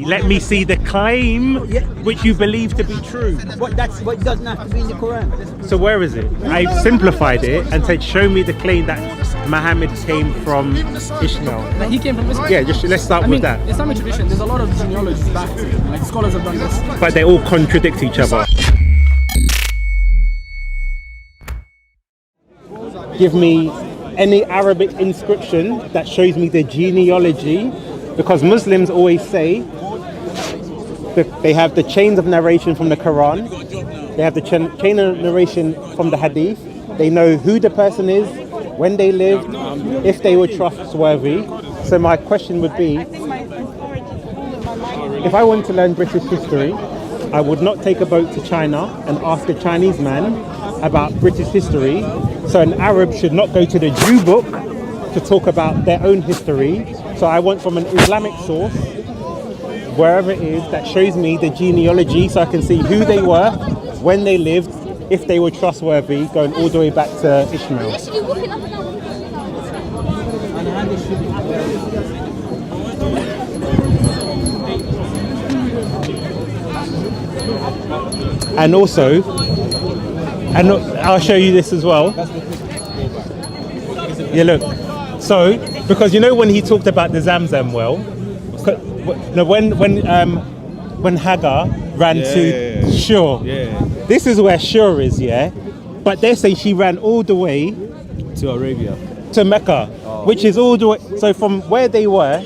Let me see the claim which you believe to be true. But it doesn't have to be in the Quran. So where is it? I've simplified it and said, show me the claim that Muhammad came from Ishmael. Like he came from Islam? Yeah, just let's start with that. Islamic tradition, there's a lot of genealogies back to it. Like scholars have done this. But they all contradict each other. Give me any Arabic inscription that shows me the genealogy, because Muslims always say that they have the chains of narration from the Quran, they have the chain of narration from the Hadith, they know who the person is, when they lived, if they were trustworthy. So my question would be, if I wanted to learn British history, I would not take a boat to China and ask a Chinese man about British history. So an Arab should not go to the Jew book to talk about their own history. So I want from an Islamic source, wherever it is, that shows me the genealogy so I can see who they were, when they lived, if they were trustworthy, going all the way back to Ishmael. And also, and I'll show you this as well. Yeah, look. So, because you know when he talked about the Zamzam well, when Hagar ran to Shur, this is where Shur is, yeah. But they say she ran all the way to Arabia, to Mecca, which is all the way. So from where they were,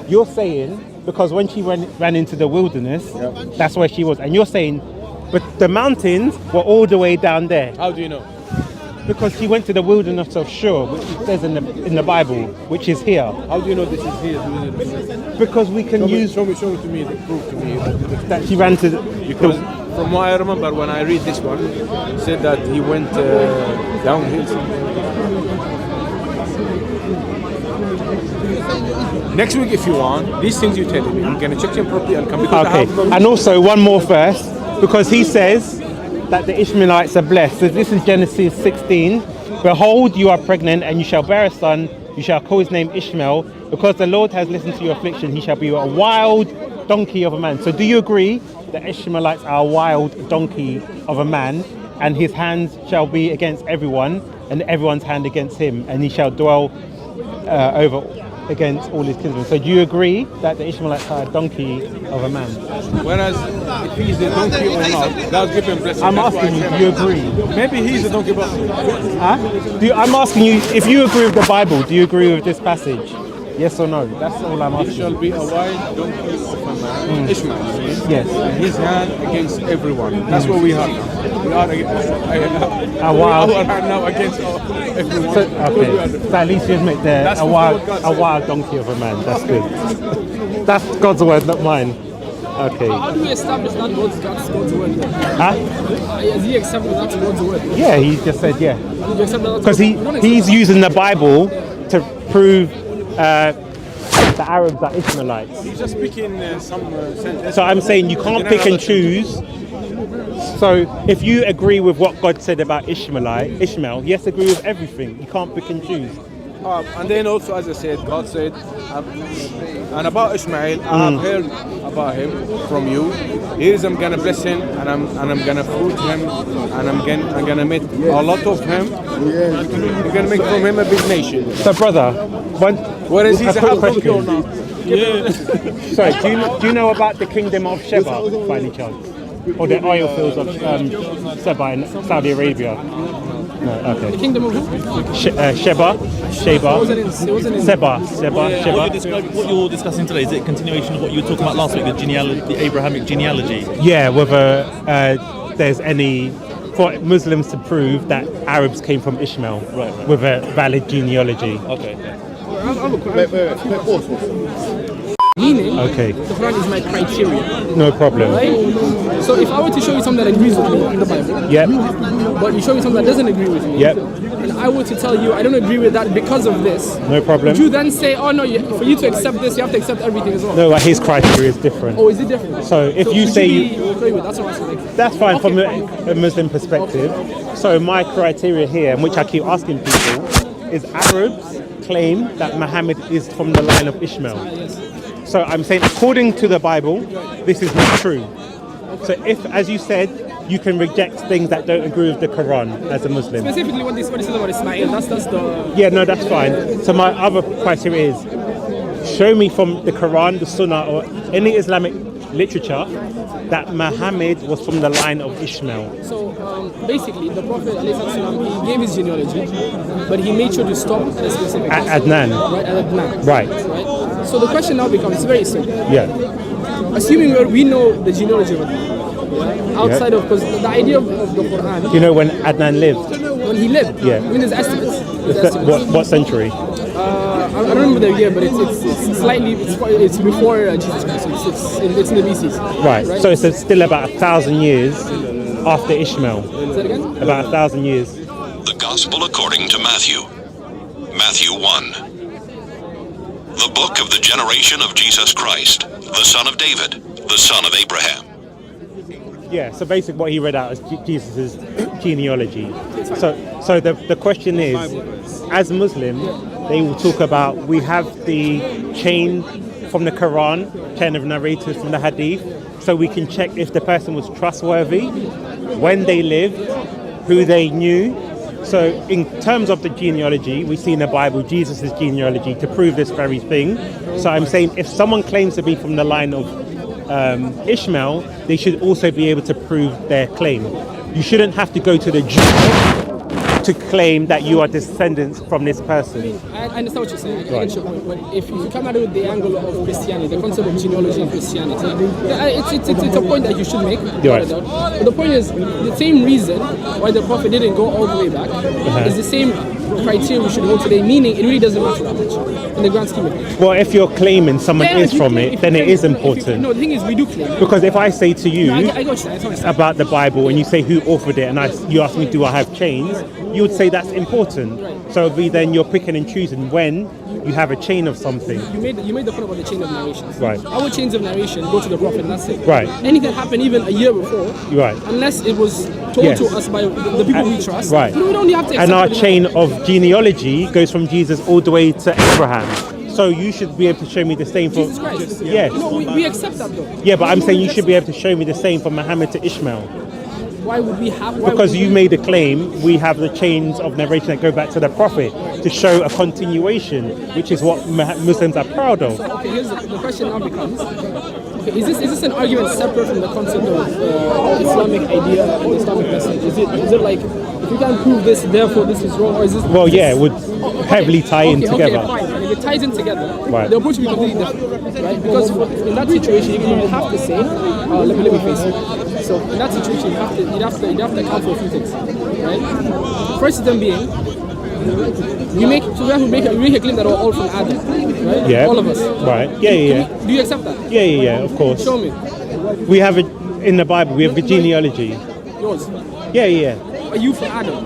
you're saying because when she ran into the wilderness, that's where she was, and you're saying, but the mountains were all the way down there. How do you know? Because she went to the wilderness of Shur, which it says in the Bible, which is here. How do you know this is here? Because we can show me to me, prove to me that she ran to because from what I remember when I read this one, it said that he went downhill. Next week, if you want, these things you tell me, I'm gonna check them properly and come. Okay, and also one more verse, because he says that the Ishmaelites are blessed. So this is Genesis 16. Behold, you are pregnant and you shall bear a son. You shall call his name Ishmael, because the Lord has listened to your affliction. He shall be a wild donkey of a man. So do you agree that Ishmaelites are a wild donkey of a man, and his hands shall be against everyone, and everyone's hand against him, and he shall dwell over against all his kinsmen? So do you agree that the Ishmaelites are a donkey of a man? Whereas if he's the donkey or not, God give him blessing. I'm asking you, do you agree? Maybe he's the donkey, but I'm asking you, if you agree with the Bible, do you agree with this passage? Yes or no? That's all I'm asking. He shall be a wild donkey of a man, Ishmael. Yes. And his hand against everyone. That's what we have now. We are a wild hand now against everyone. So, okay. So at least you admit they're a wild donkey of a man. That's good. That's God's word, not mine. Okay. How do we establish that that's God's word? Has he accepted that's God's word? Yeah, he just said yeah. Because he's using the Bible to prove the Arabs are Ishmaelites. He's just speaking some sentences. So I'm saying you can't pick and choose. So if you agree with what God said about Ishmael, yes, agree with everything. You can't pick and choose. And then also, as I said, God said, and about Ishmael, I have heard about him from you. Here is I'm gonna bless him, and I'm gonna fruit him, and I'm gonna make a lot of him. I'm gonna make from him a big nation. So, brother, whereas he's a half donkey or not? Yeah. Sorry, do you know about the kingdom of Sheba by any chance? Or the oil fields of Sheba in Saudi Arabia? No, okay. The kingdom of who? Sheba. What you're discussing today, is it a continuation of what you were talking about last week, the Abrahamic genealogy? Yeah, whether there's any for Muslims to prove that Arabs came from Ishmael with a valid genealogy. Okay. Meaning, okay. The Quran is my criteria. No problem. Right? So if I were to show you something that agrees with me in the Bible, but you show me something that doesn't agree with me, and I were to tell you I don't agree with that because of this, no problem. Would you then say, oh no, for you to accept this, you have to accept everything as well? No, but his criteria is different. Oh, is it different? So if you say you agree with that's what I'm saying. That's fine from a Muslim perspective. So my criteria here, and which I keep asking people, is Arabs claim that Muhammad is from the line of Ishmael. So I'm saying, according to the Bible, this is not true. So if, as you said, you can reject things that don't agree with the Quran as a Muslim. Specifically, what this says about Ismail, that's the. Yeah, no, that's fine. So my other criteria is, show me from the Quran, the Sunnah, or any Islamic literature that Muhammad was from the line of Ishmael. So basically, the Prophet ﷺ, he gave his genealogy, but he made sure to stop at a specific At Adnan. Right, at Adnan. Right. So the question now becomes very simple. Yeah. Assuming we know the genealogy of Adnan, outside of, because the idea of the Quran. Do you know when Adnan lived? When he lived? Yeah. I mean, there's estimates. What century? I don't remember the year, but it's slightly, it's before Jesus Christ. It's in the BCs. Right. So it's still about 1,000 years after Ishmael. Say that again? About 1,000 years. The Gospel according to Matthew. Matthew 1. The book of the generation of Jesus Christ, the son of David, the son of Abraham. Yeah, so basically what he read out is Jesus' genealogy. So the question is, as Muslim, they will talk about, we have the chain from the Quran, chain of narrators from the Hadith, so we can check if the person was trustworthy, when they lived, who they knew. So in terms of the genealogy, we see in the Bible Jesus' genealogy to prove this very thing. So I'm saying if someone claims to be from the line of Ishmael, they should also be able to prove their claim. You shouldn't have to go to the Jew to claim that you are descendants from this person. I understand what you're saying. I get your point. But if you come at it with the angle of Christianity, the concept of genealogy in Christianity, it's a point that you should make. Right. But the point is, the same reason why the Prophet didn't go all the way back is the same criteria we should hold today, meaning it really doesn't matter that much in the grand scheme of things. Well, if you're claiming someone is from it, then it is important. No, the thing is, we do claim. Because if I say to you I got you. about the Bible and you say who authored it, and you ask me, do I have chains? You would say that's important. So then you're picking and choosing when you have a chain of something. You made the point about the chain of narrations. Right. Our chains of narration go to the Prophet, and that's it. Right. Anything that happened even a year before, Right. unless it was told to us by the people we trust, right. we don't have to accept and our it. chain of genealogy goes from Jesus all the way to Abraham. So you should be able to show me the same for Jesus Christ. Yes. No, we accept that though. Yeah, but I'm saying you should be able to show me the same from Muhammad to Ishmael. Why would we have? Because you made a claim, we have the chains of narration that go back to the Prophet to show a continuation, which is what Muslims are proud of. So, okay, here's the question now becomes: okay, is this an argument separate from the concept of Islamic idea and Islamic message? Is it like if you can't prove this, therefore this is wrong, or is this? Well, yeah, it would heavily tie in together. Okay, fine. And if it ties in together, right. the approach will be completely different, right? Because in that situation, you would have to say, let me face you. So in that situation, you'd have to account for a few things, right? First of them being, we make a claim that we're all from Adam, right? Yeah. All of us. Right. Yeah. Do you accept that? Yeah. Of course. Show me. We have it in the Bible. We have the genealogy. Yours. Yeah. Are you from Adam?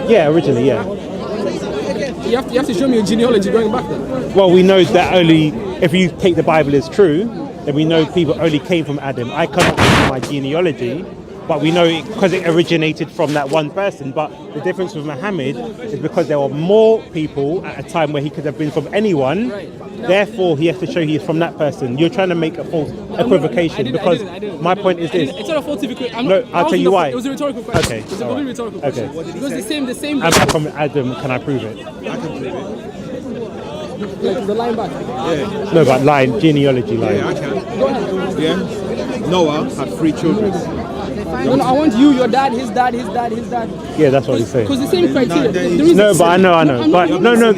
Yeah, originally, yeah. You have to show me your genealogy going back then. Well, we know that only if you take the Bible as true, then we know people only came from Adam. I cannot give you my genealogy, but we know it because it originated from that one person. But the difference with Muhammad is because there were more people at a time where he could have been from anyone. Therefore, he has to show he's from that person. You're trying to make a false equivocation because my point is this. It's not a false equivocation. No, I'll tell you why. It was a rhetorical question. Okay. It was a completely rhetorical question. Okay. Because the same. I'm not from Adam. Can I prove it? I can prove it. Like the line back. Yeah. No, but line, genealogy line. Yeah, I can. Go ahead. Yeah. Noah had 3 children. No, I want you, your dad, his dad. Yeah, that's what he's saying. Because the same criteria. No, but I know.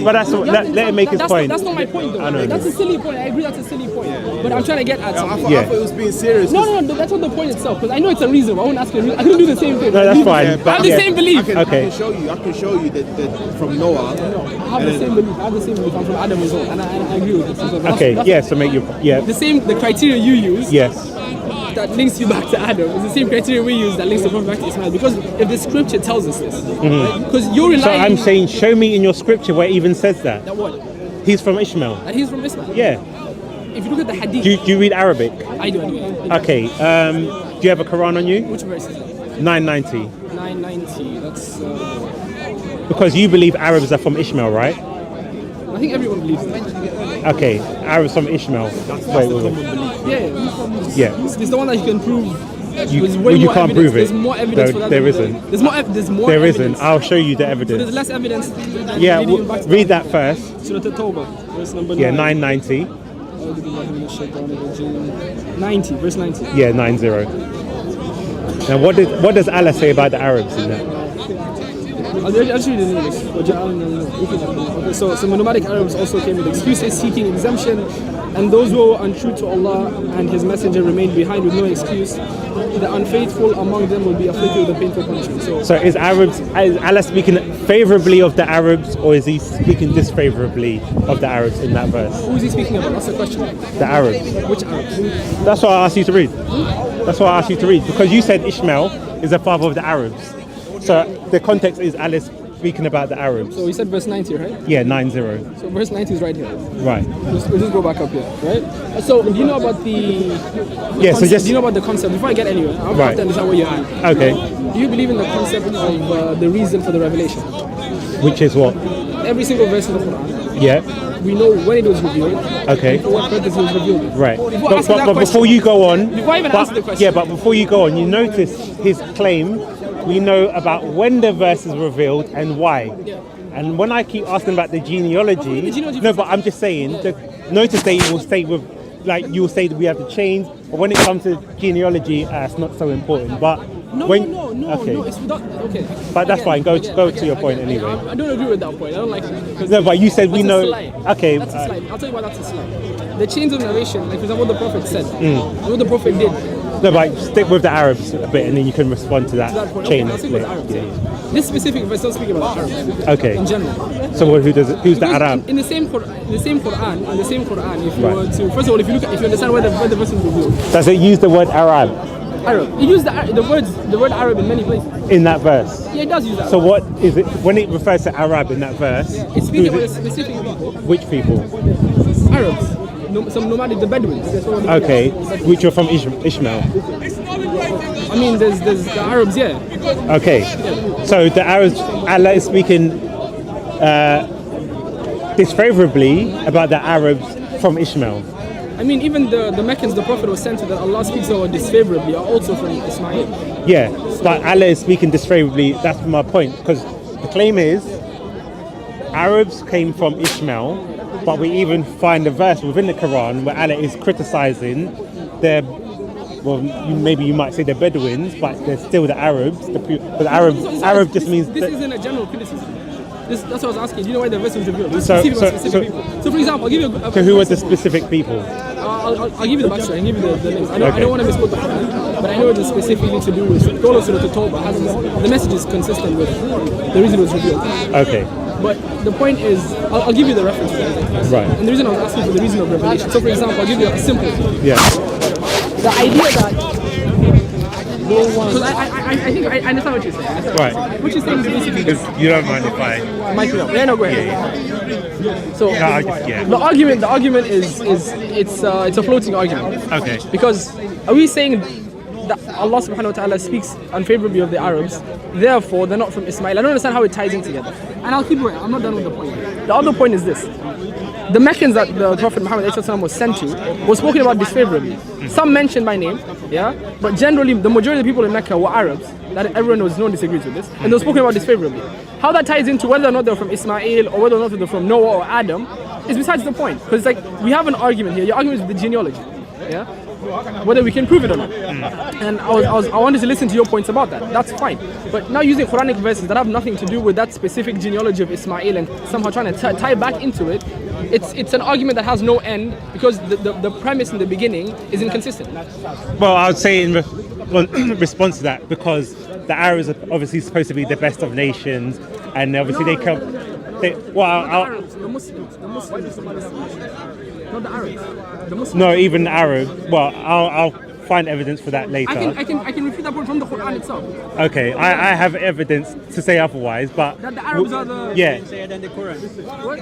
But that's let him make his point. That's not my point though. I know. That's a silly point. I agree that's a silly point. But I'm trying to get at something. I thought it was being serious. No, that's not the point itself. Because I know it's a reason. I won't ask you. I can do the same thing. No, that's fine. Yeah, but I have the same belief. I can show you that from Noah. I have the same belief. I'm from Adam as well, and I agree with this. Okay, so make your the criteria you use. Yes. That links you back to Adam is the same criteria we use that links the Prophet back to Ismail. Because if the scripture tells us this, because you're relying. So I'm saying, show me in your scripture where it even says that. That what? He's from Ishmael. That he's from Ismail. Yeah. If you look at the hadith. Do you read Arabic? I do. Okay. Do you have a Quran on you? Which verse is that? 990. 990. That's. Because you believe Arabs are from Ishmael, right? I think everyone believes that. Okay, Arabs from Ishmael. Wait. Yeah. It's the one that you can prove. You can't prove it. There's more evidence for that. There isn't. There's more There evidence. isn't. I'll show you the So evidence. there's less evidence. Yeah, read that first. Surah At-Tawbah, verse number 9. Yeah, 990. 90, verse 90. Yeah, 90. Now, what does Allah say about the Arabs in that? I'll read it in English. Okay, so nomadic Arabs also came with excuses, seeking exemption, and those who were untrue to Allah and His Messenger remained behind with no excuse. The unfaithful among them will be afflicted with a painful punishment. So is Allah speaking favorably of the Arabs, or is He speaking disfavorably of the Arabs in that verse? Who is He speaking about? That's the question. The Arabs. Which Arabs? That's what I asked you to read. That's what I asked you to read, because you said Ishmael is the father of the Arabs. So the context is Allah speaking about the Arabs. So you said verse 90, right? Yeah, 90. So verse 90 is right here. Right. We'll just go back up here, right? So do you know about the Yeah, so just do you know about the concept? Before I get anywhere, I Right. have to understand where you're at. Okay. Do you believe in the concept of the reason for the revelation? Which is what? Every single verse in the Quran, Yeah. we know when it was revealed, Okay. and for what purpose it was revealed. Right. Before asking that But question- before you go on, Before I even answer the question. yeah, but before you go on, you notice his claim. We know about when the verse is revealed and why. Yeah. And when I keep asking about the genealogy, The genealogy no, but I'm just saying, notice that you will say with, like you will say that we have to change, but when it comes to genealogy, it's not so important. But No, when, no, okay, it's not okay. but that's fine. Go I to your point anyway. I don't agree with that point. I don't like it. 'Cause No, but you said we that's a know. slide. Okay, That's a slide. I'll tell you why that's a slide. The chains of narration, like for example, what the Prophet said, Mm. what the Prophet did. no, but stick with the Arabs a bit, and then you can respond to that, To that point, chain. okay, I'll stick with the Arabs. This specific verse doesn't speak about Arabs. Okay. In general. So who's the Because Arab? in the same Quran, if you Right. were to, first of all, if you understand where the verse is revealed, Does it use the word Arab Arab. It uses the word Arab in many places. in that verse? Yeah, it does use that. So what is it when it refers to Arab in that verse? It's who speaking about is specific people, it? Which people? Arabs, some nomadic, the Bedouins. That's what Okay, which are from Ishmael. I mean, there's the Arabs, yeah. Okay, so the Arabs, Allah is speaking disfavorably about the Arabs from Ishmael. I mean, even the Meccans the Prophet was sent to that Allah speaks about disfavorably are also from Ismail. Yeah, but Allah is speaking disfavorably. That's my point, because the claim is Arabs came from Ishmael, but we even find a verse within the Quran where Allah is criticizing their, well, maybe you might say they're Bedouins, but they're still the Arabs. But Arab just means this that, isn't a general criticism. That's what I was asking. Do you know why the verse was revealed? It's So- specific so- about specific so- people. So, for example, I'll give you a so who are the specific people? I'll give you the backstory. I'll give you the names. I Okay. don't want to misquote the Quran, but I know it's specifically to do with Surah At-Tawbah. The message is consistent with the reason it was revealed. Okay, But the point is, I'll give you the reference. right, And the reason I was asking for the reason of revelation. So, for example, I'll give you a simple. yeah, The idea that because I think I understand what you're saying. right. What you're saying is basically Because you don't mind if I, mic it up. Yeah, no, go ahead. So yeah. the argument is it's a floating argument. Okay. Because are we saying that Allah subhanahu wa ta'ala speaks unfavorably of the Arabs, therefore they're not from Ismail? I don't understand how it ties in together. And I'll keep going. I'm not done with the point. The other point is this. The Meccans that the Prophet Muhammad was sent to was spoken about disfavorably. Some mentioned by name, yeah, but generally the majority of the people in Mecca were Arabs. That everyone knows, no one disagrees with this, and they were spoken about disfavorably. How that ties into whether or not they're from Ismail or whether or not they're from Noah or Adam is besides the point. Because it's like we have an argument here. Your argument is with the genealogy, yeah, whether we can prove it or not. And I wanted to listen to your points about that. That's fine. But now using Quranic verses that have nothing to do with that specific genealogy of Ismail and somehow trying to tie back into it, it's an argument that has no end because the premise in the beginning is inconsistent. Well, I would say in response to that, because the Arabs are obviously supposed to be the best of nations, and obviously they come. The Muslims, not the Arabs. The Muslims. No, even the Arab. Well, I'll find evidence for that later. I can refute that point from the Quran itself. Okay, I have evidence to say otherwise, but That the Arabs are the yeah, Higher than the Quran. what?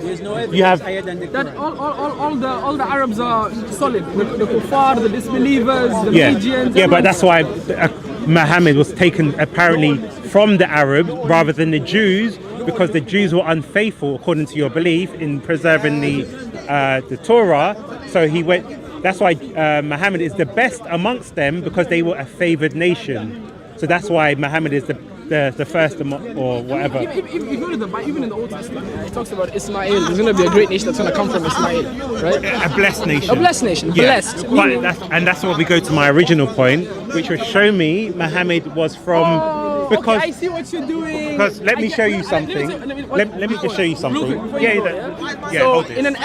There's no evidence You have- higher than the That Quran. all the Arabs are solid. The kuffar, the disbelievers, the yeah, Magians. yeah. But that's why Muhammad was taken apparently from the Arabs rather than the Jews, because the Jews were unfaithful according to your belief in preserving the the Torah. So he went. That's why Muhammad is the best amongst them, because they were a favored nation. So that's why Muhammad is the first or whatever. If you go to the Bible, even in the Old Testament, it talks about Ismail. There's going to be a great nation that's going to come from Ismail, right? A blessed nation. A blessed nation. Yeah. Blessed. But that's where we go to my original point, which was show me Muhammad was from. Because okay, I see what you're doing. Because let me show you something. Let me just show you something. Yeah, so hold it. in an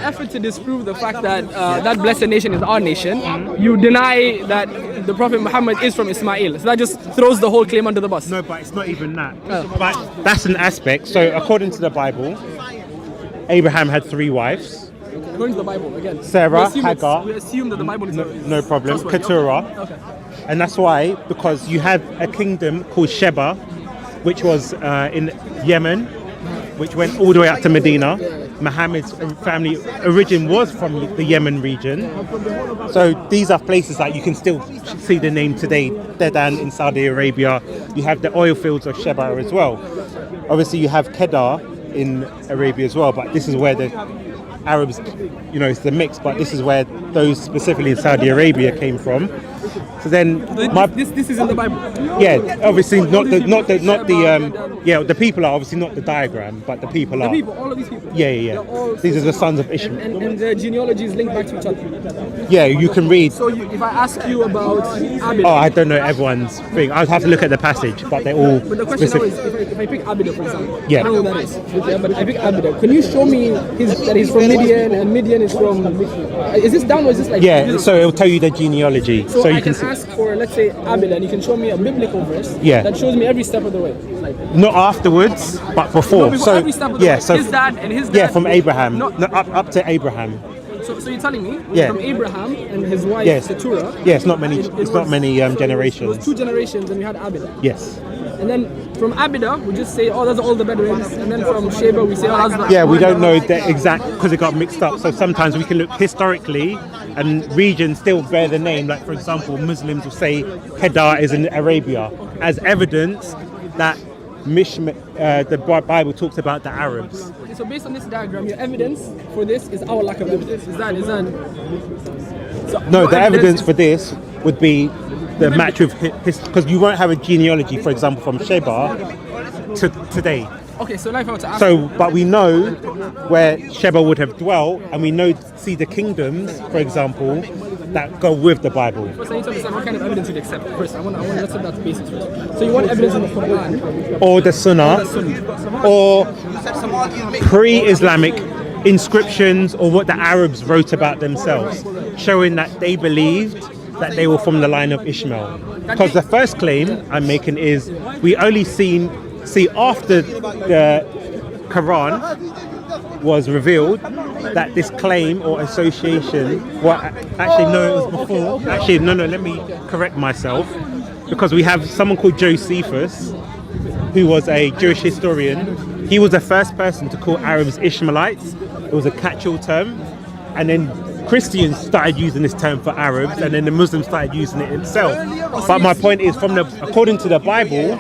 effort to disprove the fact that that blessed nation is our nation, you deny that the Prophet Muhammad is from Ismail. So that just throws the whole claim under the bus. No, but it's not even that. But that's an aspect. So according to the Bible, Abraham had 3 wives. According to the Bible, again. Sarah, Hagar. We assume that the Bible is no problem. Keturah. Okay. And that's why, because you have a kingdom called Sheba, which was in Yemen, which went all the way up to Medina. Muhammad's family origin was from the Yemen region. So these are places that you can still see the name today. Dedan in Saudi Arabia. You have the oil fields of Sheba as well. Obviously you have Kedar in Arabia as well, but this is where the Arabs, it's the mix, but this is where those specifically in Saudi Arabia came from. So then, this is in the Bible. Yeah, obviously the people are obviously not the diagram, but the people are. The people, all of these people. Yeah. These are the sons of Ishmael. And their genealogy is linked back to each other. Yeah, you can read. So if I ask you about Abida. Oh, I don't know everyone's thing. I'd have to look at the passage, but they're all. But the question now is, if I pick Abida, for example, yeah. I don't know what that is. Okay, but I pick Abida. Can you show me that he's from Midian and Midian is from? Is this down or is this like? Yeah, so it'll tell you the genealogy. So you I can ask for, let's say, Abida, and you can show me a biblical verse that shows me every step of the way. Not afterwards, but before. Before every step of the way. So his dad and his dad. Yeah, from Abraham. Up to Abraham. So you're telling me from Abraham and his wife Keturah. Yeah, it's not many generations. It was 2 generations, and we had Abida. Yes. And then from Abida, we just say, that's all the Bedouins. And then from Sheba, we say, that's the... Yeah, we don't know the exact, because it got mixed up. So sometimes we can look historically, and regions still bear the name. Like, for example, Muslims will say Kedar is in Arabia, as evidence that the Bible talks about the Arabs. Okay, so based on this diagram, your evidence for this is our lack of evidence. Is that... No, the evidence for this would be the match with his, because you won't have a genealogy, for example, from Sheba to today. Okay, so like I want to ask. So, but we know where Sheba would have dwelt, and we see the kingdoms, for example, that go with the Bible. First, I need to understand what kind of evidence you'd accept. First, I want let's set that basis first. So you want evidence in the Quran, or the Sunnah, or pre-Islamic inscriptions, or what the Arabs wrote about themselves, showing that they believed that they were from the line of Ishmael. Because the first claim I'm making is we only see after the Quran was revealed that this claim or association, actually no, it was before. Actually, no, let me correct myself. Because we have someone called Josephus, who was a Jewish historian. He was the first person to call Arabs Ishmaelites. It was a catch-all term. And then Christians started using this term for Arabs, and then the Muslims started using it itself. But my point is, according to the Bible,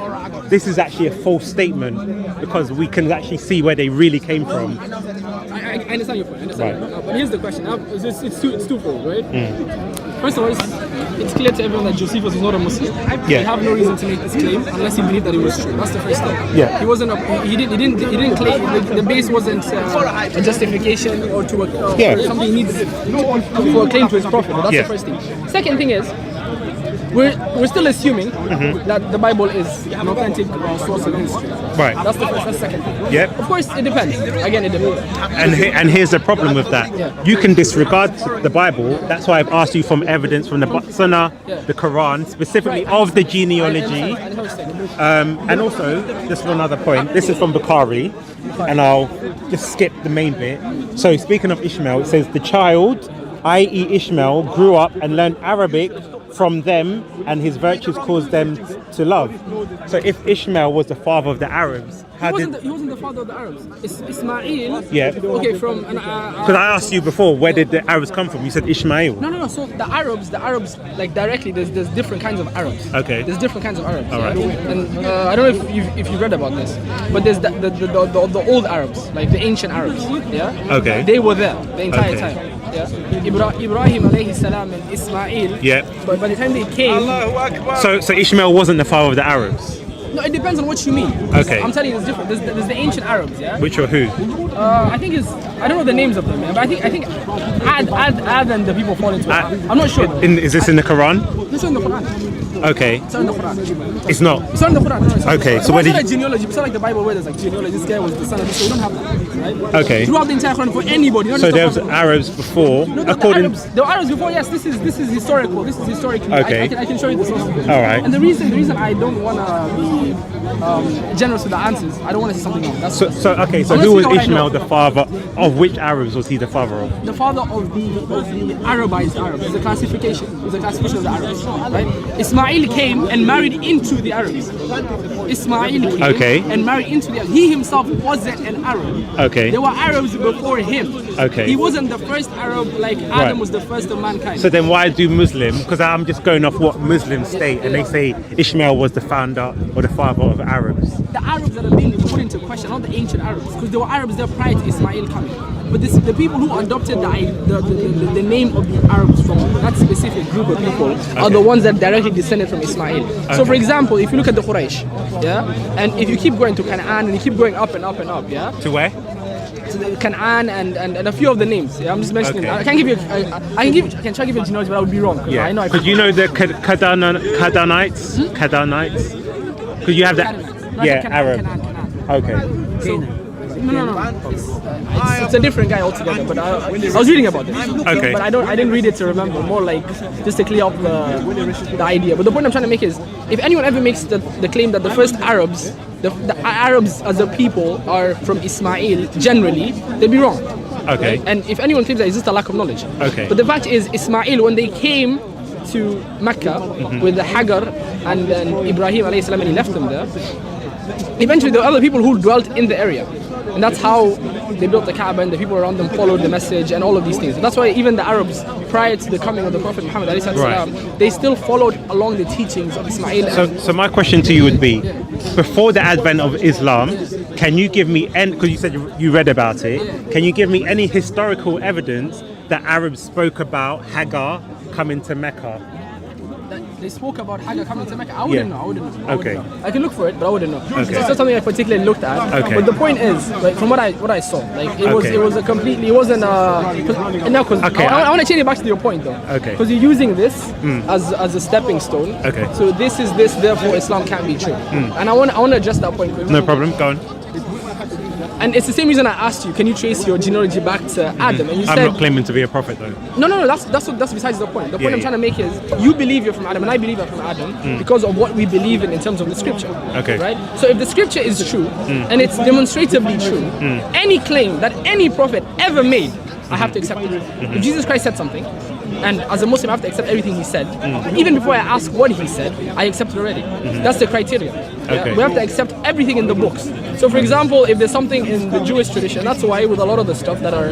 this is actually a false statement, because we can actually see where they really came from. I understand your point. But here's the question. It's twofold, right? First of all, it's clear to everyone that Josephus was not a Muslim. They have no reason to make this claim unless he believed that it was true. That's the first thing. Yeah. He wasn't. He didn't claim. The base wasn't a justification or to something he needs for a claim to his prophet. That's the first thing. Second thing is, we're still assuming that the Bible is an authentic source of history. Right. That's the second thing. Yep. Of course, it depends. Again, it depends. And here's the problem with that. You can disregard the Bible. That's why I've asked you from evidence from the Sunnah, the Quran, specifically of the genealogy. And also, just one other point. This is from Bukhari, and I'll just skip the main bit. So speaking of Ishmael, it says the child i.e. Ishmael, grew up and learned Arabic from them, and his virtues caused them to love. So if Ishmael was the father of the Arabs, He wasn't the father of the Arabs. Ismail. Yeah. Okay, from Because I asked you before, where did the Arabs come from? You said Ishmael. No. So the Arabs, like directly, there's different kinds of Arabs. Okay. There's different kinds of Arabs. All right. And I don't know if you've read about this, but there's the old Arabs, like the ancient Arabs. Yeah. Okay. They were there the entire Okay. time. Yeah. Ibrahim alayhi salam and Ismail. Yeah. But by the time they came, So Ishmael wasn't the father of the Arabs. no, it depends on what you mean. Okay. I'm telling you, it's different. There's the ancient Arabs. Yeah. Which or who? I think I don't know the names of them, man, but I think Ad and the people fall into it. I'm not sure. Though. Is this in the Quran? This is in the Quran. Okay. It's not in the Quran. It's not. It's not in the Quran. No, it's not. Okay, so It's where did not like genealogy. It's not like the Bible where there's like genealogy. This guy was the son of this. So we don't have that, right? Okay. Throughout the entire Quran for anybody. Not So just there the was Prophet. Arabs before, No, according. the Arabs before. Yes, this is historical. This is historically. Okay. I can show you this. All right. And the reason I don't want to be generous with the answers. I don't want to say something wrong. That's So okay. So I'm who gonna was speak what I know. Ishmael the father of? Which Arabs was he the father of? the father of the Arabized Arabs. It's a classification. It's a classification of the Arabs, right? Ismail came and married into the Arabs. Ismail came Okay. and married into the Arabs. He himself wasn't an Arab. Okay. There were Arabs before him. Okay. He wasn't the first Arab like Adam Right. was the first of mankind. So then why do Muslims? Because I'm just going off what Muslims state, and they say Ishmael was the founder or the father of Arabs. the Arabs that are being put into question, not the ancient Arabs, because there were Arabs there prior to Ismail coming. But the people who adopted the name of the Arabs from that specific group of people are the ones that directly descended from Ismail. So for example, if you look at the Quraysh, yeah, and if you keep going to Canaan and you keep going up and up and up, yeah, To where? to the Canaan and a few of the names, yeah, I'm just mentioning. Okay. I can give you, I can try to give you a genealogy, but I would be wrong. Yeah. I know. Because you know the Canaanites. Canaanites. Because you have that. Yeah, Arab. Okay. No. It's a different guy altogether. But I was reading about this. Okay. But I didn't read it to remember. More like just to clear up the idea. But the point I'm trying to make is, if anyone ever makes the claim that the first Arabs, the Arabs as a people are from Ismail, generally, they'd be wrong. Okay. And if anyone claims that, it's just a lack of knowledge. Okay. But the fact is, Ismail, when they came to Mecca with the Hagar and then Ibrahim alayhi salam, and he left them there, eventually there were other people who dwelt in the area. And that's how they built the Kaaba, and the people around them followed the message and all of these things. That's why even the Arabs, prior to the coming of the Prophet Muhammad alayhi salam, they still followed along the teachings of Ismail. So my question to you would be, before the advent of Islam, can you give me, because you said you read about it, can you give me any historical evidence that Arabs spoke about Hagar coming to Mecca? They spoke about Hagar coming to Mecca. I wouldn't know. Okay. I can look for it, but I wouldn't know. Okay. It's not something I particularly looked at. Okay. But the point is, like, from what I saw, like it Okay. was a completely, it wasn't Okay. I want to change it back to your point though. Okay. Because you're using this as a stepping stone. Okay. So this is this, therefore Islam can't be true. And I want to address that point quickly. No problem, go on. And it's the same reason I asked you, can you trace your genealogy back to Adam? And you I'm said not claiming to be a prophet though. No, that's besides the point. The point Yeah, I'm trying to make is, you believe you're from Adam and I believe I'm from Adam because of what we believe in terms of the scripture. Okay. Right? So if the scripture is true and it's demonstratively true, any claim that any prophet ever made, I have to accept it. If Jesus Christ said something, and as a Muslim I have to accept everything he said, even before I ask what he said, I accept it already. That's the criteria. Yeah? Okay. We have to accept everything in the books. So for example, if there's something in the Jewish tradition, that's why with a lot of the stuff that are,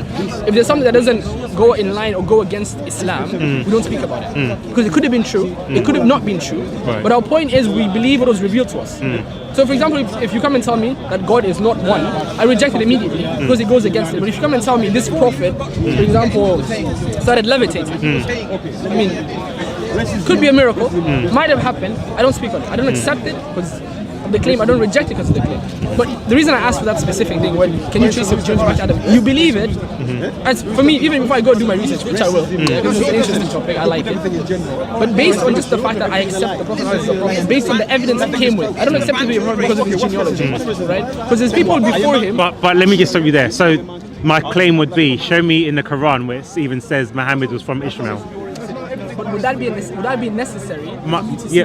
if there's something that doesn't go in line or go against Islam, we don't speak about it. Because it could have been true, it could have not been true, Right. but our point is we believe what was revealed to us. So for example, if you come and tell me that God is not one, I reject it immediately because it goes against it. But if you come and tell me this prophet, for example, started levitating, I mean, could be a miracle, might have happened, I don't speak on it. I don't accept it because of the claim, I don't reject it because of the claim. But the reason I asked for that specific thing, when can you trace your genealogy back to Adam? You believe it. As for me, even before I go do my research, which I will, because it's an interesting topic, I like it. But based on just the fact that I accept the Prophet as a prophet, based on the evidence he came with, I don't accept him to be a prophet because of his genealogy, right? Because there's people before him. But let me just stop you there. So my claim would be, show me in the Quran where it even says Muhammad was from Ishmael. would that be necessary?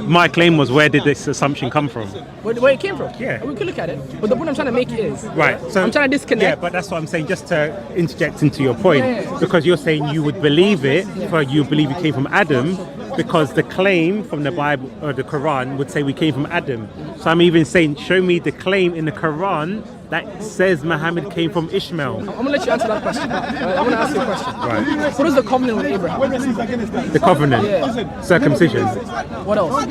My claim was, where did this assumption come from? Where it came from? Yeah. We could look at it. But the point I'm trying to make is Right. So I'm trying to disconnect. Yeah, but that's what I'm saying. Just to interject into your point, Yeah. because you're saying you would believe it, for you believe it came from Adam, because the claim from the Bible or the Quran would say we came from Adam. So I'm even saying, show me the claim in the Quran that says Muhammad came from Ishmael. I'm gonna let you answer that question. I'm gonna ask you a question. Right. What is the covenant with Abraham? The covenant, Yeah. circumcision, What else?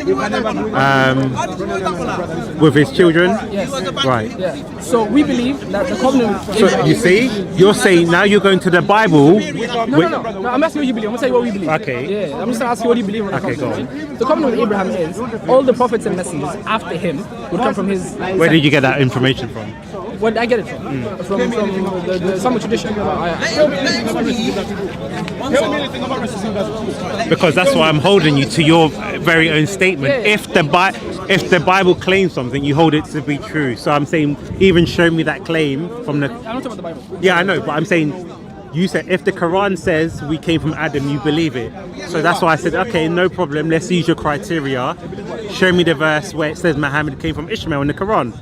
with his children. Yes. Right. Yeah. So we believe that the covenant with So Abraham. you see, you're saying now you're going to the Bible. No, I'm asking what you believe. I'm gonna tell you what we believe. Okay. Yeah. I'm just gonna ask you what you believe. Okay, go on. The covenant with Abraham is all the prophets and messengers after him would come from his. Where did you get that information from? Where did I get it from? From the Islamic tradition. Because that's why I'm holding you to your very own statement. Yeah. If the Bible claims something, you hold it to be true. So I'm saying, even show me that claim from the. I'm not talking about the Bible. Yeah, I know, but I'm saying, you said if the Quran says we came from Adam, you believe it. So that's why I said, okay, no problem. Let's use your criteria. Show me the verse where it says Muhammad came from Ishmael in the Quran.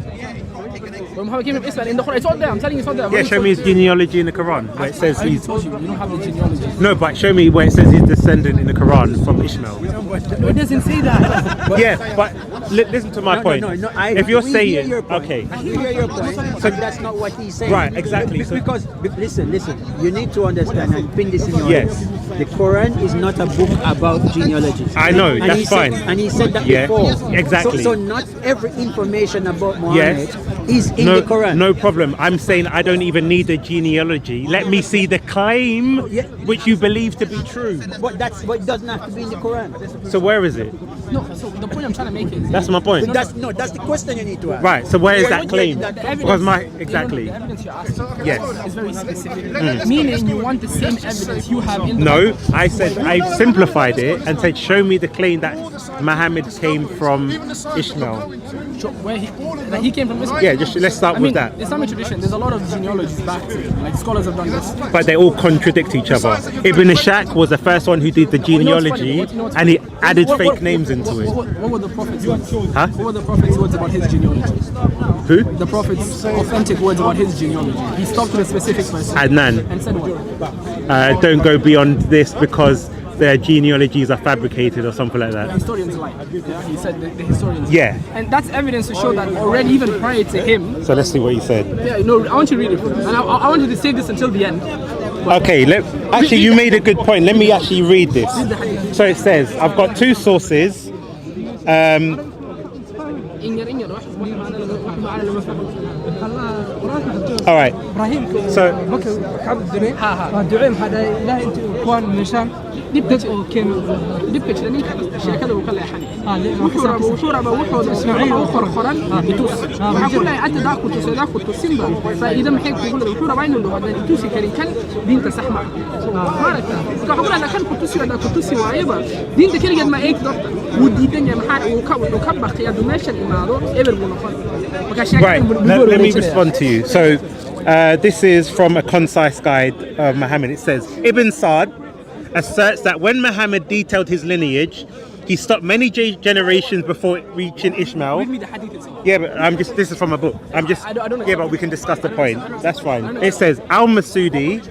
When Muhammad came from Islam in the Quran, it's all there. I'm telling you, it's all there. Yeah, show me his genealogy in the Quran where it says I already he's. told you, you don't have the genealogy. No, but show me where it says he's descendant in the Quran from Ishmael. No, it doesn't say that. Yeah, but listen to my point. If you're saying, okay, I hear your point, so that's not what he's saying. Right, exactly. So- Because listen, you need to understand and pin this in your Yes. head. The Quran is not a book about genealogy. I know, And that's he said- fine. And he said that Yeah, before. exactly. So not every information about Muhammad Yes. is in no, the Quran. no problem. I'm saying I don't even need the genealogy. Let me see the claim Yeah. which you believe to be true. But that's what doesn't have to be in the Quran. So where is it? No, so the point I'm trying to make is That's my point. That's the question you need to ask. Right. So where is Yeah, that what claim? did that- Because exactly. The evidence you're asking Yes. is very specific. Meaning you want the same evidence you have in the No, Bible. I said I simplified it and said show me the claim that Muhammad came from Ishmael. Where he came from Islam. Yeah, just let's start I mean, with that. Islamic tradition, there's a lot of genealogies back to it. Like scholars have done this. But they all contradict each other. Ibn Ishaq was the first one who did the genealogy, and he added fake names into it. What were the prophets' words? Huh? What were the prophets' words about his genealogy? Who? The prophet's authentic words about his genealogy. He stopped with a specific person Adnan. and said what? Don't go beyond this because their genealogies are fabricated or something like The that. historians lie. Yeah? He said the historians. Yeah. And that's evidence to show that already, even prior to him. So let's see what he said. Yeah, no, I want you to read it. And I want you to save this until the end. Okay, actually you made a good point. Let me actually read this. So it says, I've got two sources. All right. So right, let me respond to you. So this is from a concise guide of Muhammad. It says, Ibn Sa'd asserts that when Muhammad detailed his lineage, he stopped many generations before reaching Ishmael. Read me the hadith itself. Yeah, but this is from a book. I don't know. Yeah, but we can discuss the point. That's fine. It says, Al-Masudi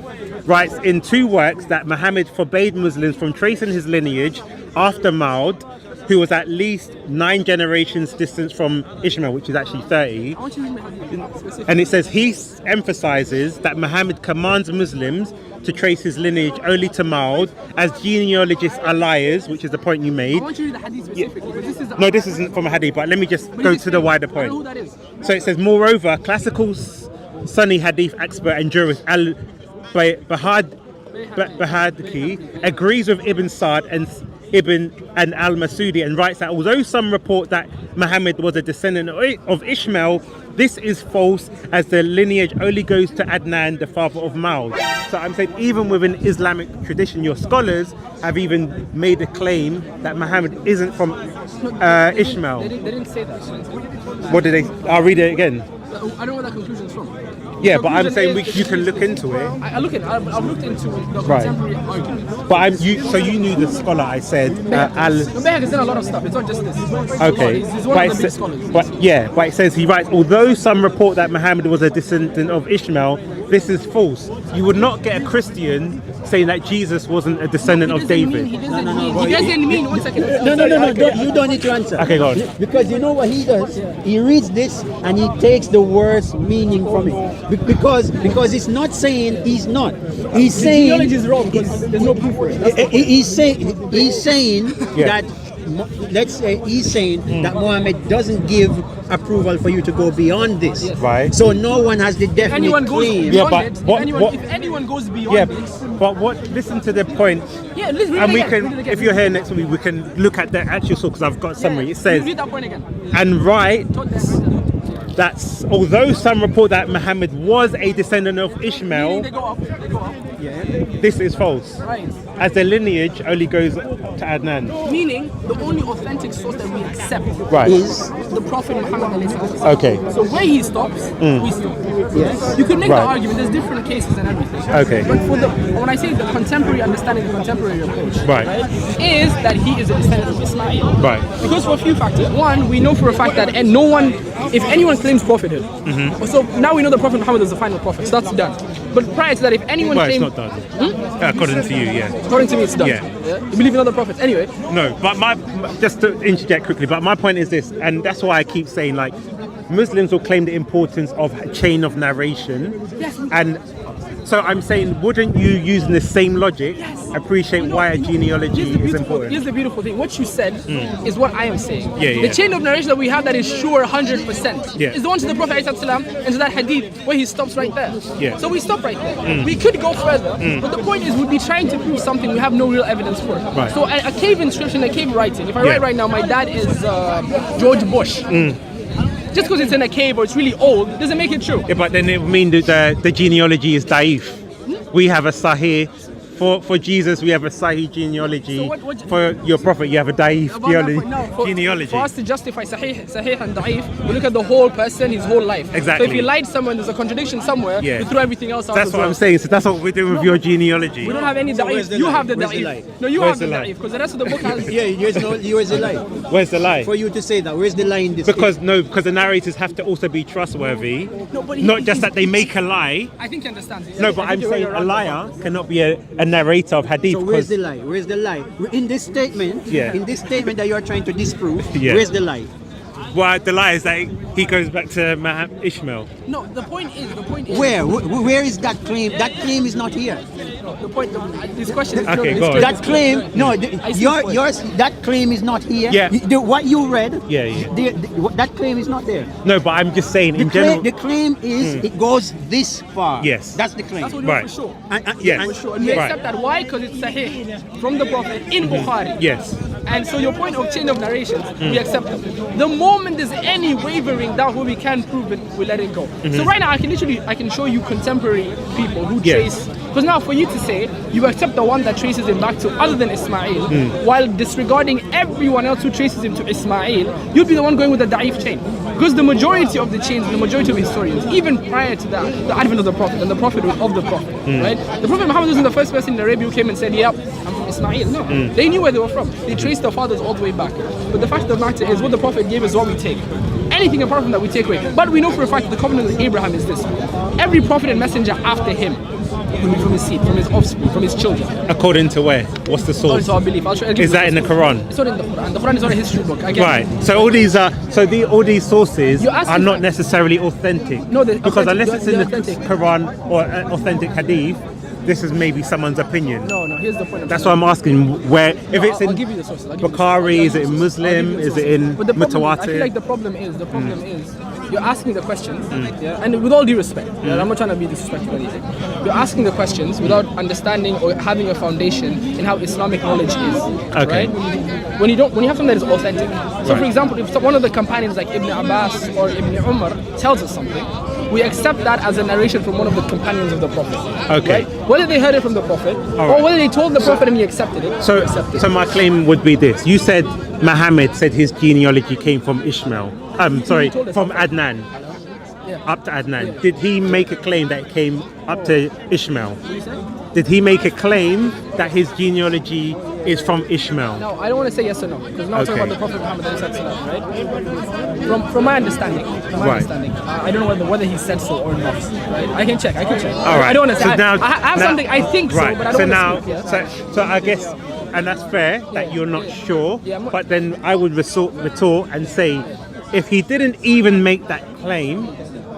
writes in two works that Muhammad forbade Muslims from tracing his lineage after Maud, who was at least 9 generations distance from Ishmael, which is actually 30. I want you to read my hadith specifically. And it says he emphasizes that Muhammad commands Muslims to trace his lineage only to Maud, as genealogists are liars, which is the point you I made. want you to read the hadith specifically. But this is No, this isn't from a hadith, but let me just go to the wider I don't know who point. that is. So it says, moreover, classical Sunni hadith expert and jurist Al-Bahadki agrees with Ibn Sa'd and Al-Masudi and writes that although some report that Muhammad was a descendant of Ishmael, this is false, as the lineage only goes to Adnan, the father of Maud. So I'm saying even within Islamic tradition, your scholars have even made a claim that Muhammad isn't from Ishmael. They didn't say that. What did they? I'll read it again. I don't know where that conclusion's from. Yeah, but I'm conclusion saying is- you can look into it. I've looked into the Right. contemporary arguments. But so you knew the scholar I said, Al. Bayhaq has done a lot of stuff. It's not just this. Okay, He's one of the big scholars. but it says he writes, although some report that Muhammad was a descendant of Ishmael, this is false. You would not get a Christian saying that Jesus wasn't a descendant of David. He doesn't mean, one second. No. You don't need to answer. Okay, go on. Because you know what he does? He reads this and he takes the words meaning from it. Because it's not saying he's not. He's saying Genealogy is wrong because there's no proof for it. he's saying Yeah. that let's say he's saying that Muhammad doesn't give approval for you to go beyond this. Right. So no one has the If definite anyone goes claim. Yeah, beyond but it, if anyone goes beyond Yeah, this, but listen to the point. yeah, let's read And it we again. can, Read it again. if you're here next week, we can look at the actual source because I've got a summary. It says, read that point again. and write Don't that. that although some report that Muhammad was a descendant of Ishmael, They go up. this is false. Right. As the lineage only goes to Adnan. Meaning, the only authentic source that we accept Right. Is the Prophet Muhammad. ﷺ. Okay. So where he stops, we stop. yes. You could make Right. the argument. There's different cases and everything. Okay. But when I say the contemporary understanding, the contemporary approach, Right. is that he is a descendant of Ismail. Right. Because for a few factors. One, we know for a fact that no one, if anyone claims prophethood, so now we know the Prophet Muhammad is the final prophet. So that's done. But prior to that, if anyone Well, it's claimed, not done. According to you, yeah. according to me, it's done. Yeah. You believe in other prophets. Anyway, No, but just to interject quickly, but my point is this, and that's why I keep saying, like, Muslims will claim the importance of a chain of narration, and so I'm saying, wouldn't you, using the same logic, appreciate why a genealogy is important? Here's the beautiful thing. What you said is what I am saying. Yeah, yeah. The chain of narration that we have that is sure 100% Yeah. is the one to the Prophet ﷺ and to that hadith where he stops right there. Yeah. So we stop right there. We could go further, but the point is we'd be trying to prove something we have no real evidence for. Right. So a cave inscription, a cave writing. If I Yeah. write right now, my dad is George Bush. Just because it's in a cave or it's really old doesn't make it true. Yeah, but then it would mean that the genealogy is daif. We have a sahih. For Jesus, we have a sahih genealogy. So what- for your prophet, you have a daif For genealogy. us to justify sahih and da'if, we look at the whole person, his whole life. Exactly. So if he lied somewhere, there's a contradiction somewhere, Yeah. you throw everything else out That's as what well. I'm saying. So that's what we're doing with your genealogy. We don't have any where's da'if. the You lie? have the Where's the lie? da'if. No, you Where's have the the lie? da'if because the rest of the book has. Yeah, where's the lie? Where's the lie? For you to say that, where's the lie in this? Because the narrators have to also be trustworthy, No, but not just that they make a lie. I think he understands. No, but I'm saying a liar cannot be a narrator of hadith. So where's because the lie? Where's the lie? In this statement, Yeah. in this statement that you are trying to disprove, Yeah. where's the lie? well, the lie is that he goes back to Ishmael. No, the point is. Where? Where is that claim? That claim is not here. The point. This question is. Okay, no, go on. That claim, no, I see yours, that claim is not here. Yeah. What you read, Yeah, yeah. that claim is not there. No, but I'm just saying in The claim, general. the claim is it goes this far. Yes. That's the claim. That's what we know Right. for sure. Yes. For sure. And we Right. accept that. Why? Because it's sahih from the Prophet in Bukhari. Yes. And so your point of chain of narrations, we accept them. The moment there's any wavering doubt where we can prove it, we let it go. So right now I can show you contemporary people who Yes. trace. Because now for you to say you accept the one that traces him back to other than Ismail, while disregarding everyone else who traces him to Ismail, you'd be the one going with the da'if chain. Because the majority of the chains, the majority of historians, even prior to that, the advent of the Prophet and the Prophet of the Prophet, right? The Prophet Muhammad wasn't the first person in Arabia who came and said, yep, I'm from Ismail. No, they knew where they were from. They traced their fathers all the way back. But the fact of the matter is what the Prophet gave is what we take. Anything apart from that we take away. But we know for a fact that the covenant of Abraham is this. Every prophet and messenger after him will be from his seed, from his offspring, from his children. According to where? What's the According source? to our belief. I'll give Is you that in the Quran? It's not in the Quran. The Quran is not a history book. Again, Right. So all these all these sources You're asking are not for- necessarily authentic. No, they're because authentic. unless it's in They're the authentic. Quran or authentic hadith, this is maybe someone's opinion. No, here's the point. That's why I'm asking where if it's I'll in give you the sources. I'll give you the Bukhari, sources. is it in Muslim, is it in But the problem, I feel Mutawatir? like the problem is you're asking the questions, yeah, and with all due respect, yeah, I'm not trying to be disrespectful or anything. You're asking the questions without understanding or having a foundation in how Islamic knowledge is. Okay. Right? When you have something that is authentic. So, Right. for example, if one of the companions like Ibn Abbas or Ibn Umar tells us something, we accept that as a narration from one of the companions of the Prophet. Okay. Right? Whether they heard it from the Prophet All or right. whether they told the Prophet and he accepted it. we So, accept it. so my claim would be this: you said Muhammad said his genealogy came from Ishmael. Sorry, told us from that. Adnan. up to Adnan. Did he make a claim that it came up to Ishmael? Did he make a claim that his genealogy is from Ishmael? No, I don't want to say yes or no, because now we're talking about the Prophet Muhammad, right? From my understanding, I don't know whether he said so or not. Right? I can check. All right. I don't want to say. So now, I have something. I think so, but I don't want to speak. Yeah? So I guess, and that's fair that you're not sure. But then I would retort and say, if he didn't even make that claim,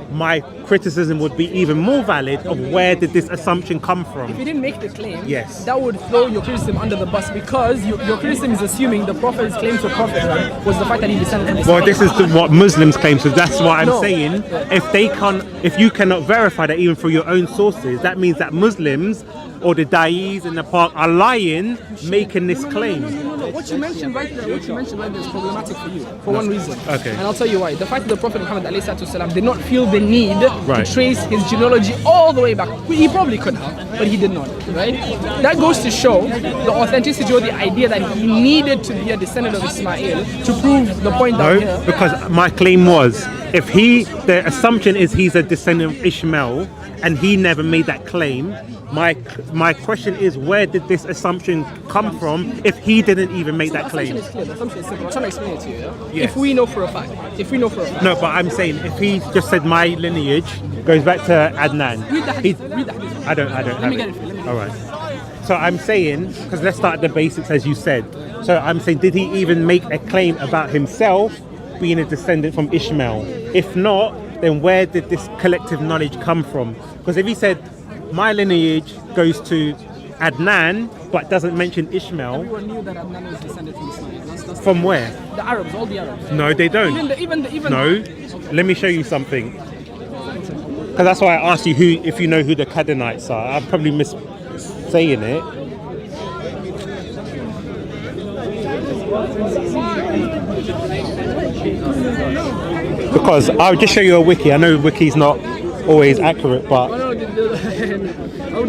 my criticism would be even more valid of where did this assumption come from. If you didn't make the claim, yes, that would throw your criticism under the bus, because your criticism is assuming the Prophet's claim to prophethood was the fact that he descended from Islam. Well, this is what Muslims claim, so that's why I'm saying if you cannot verify that even through your own sources, that means that Muslims or the da'is in the park are lying, making this claim. No. What you mentioned right there is problematic for you, for one reason. Okay. And I'll tell you why. The fact that the Prophet Muhammad ﷺ did not feel the need Right. to trace his genealogy all the way back. He probably could have, but he did not, right? That goes to show the authenticity or the idea that he needed to be a descendant of Ismail to prove the point that No, because my claim was, the assumption is he's a descendant of Ishmael, and he never made that claim. My question is, where did this assumption come from if he didn't even make that claim? The assumption is clear. The assumption is simple. I'm trying to explain it to you. Yeah? Yes. If we know for a fact. No, but I'm saying if he just said my lineage goes back to Adnan. Read the hadith. I don't have me get it. it for you. All right. So I'm saying, because let's start at the basics as you said. So I'm saying, did he even make a claim about himself being a descendant from Ishmael? If not, then where did this collective knowledge come from? Because if he said, my lineage goes to Adnan, but doesn't mention Ishmael. Everyone knew that Adnan was descended from Ismail. That's From where? The Arabs, all the Arabs. No, they don't. Even No. Let me show you something. Because that's why I asked you if you know who the Canaanites are. I'm probably saying it. Because I'll just show you a wiki. I know wiki's not always accurate, but do you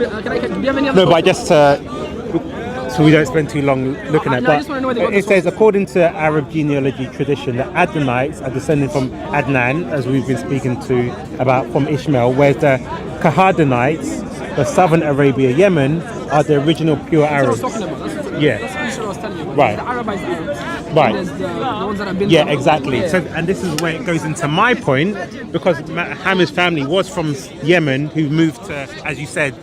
have any other no, but just so we don't spend too long looking at. I But just want to know whether it says, according to Arab genealogy tradition, the Adnanites are descended from Adnan, as we've been speaking to about from Ishmael, whereas the Kahadanites, the southern Arabia, Yemen, are the original pure Arabs. That's what I was talking about. Yeah. That's what I was telling you about. Right. The Arabized Arabs. Right. And there's the ones that have been Yeah, there. exactly. Yeah. So, and this is where it goes into my point, because Muhammad's family was from Yemen, who moved to, as you said,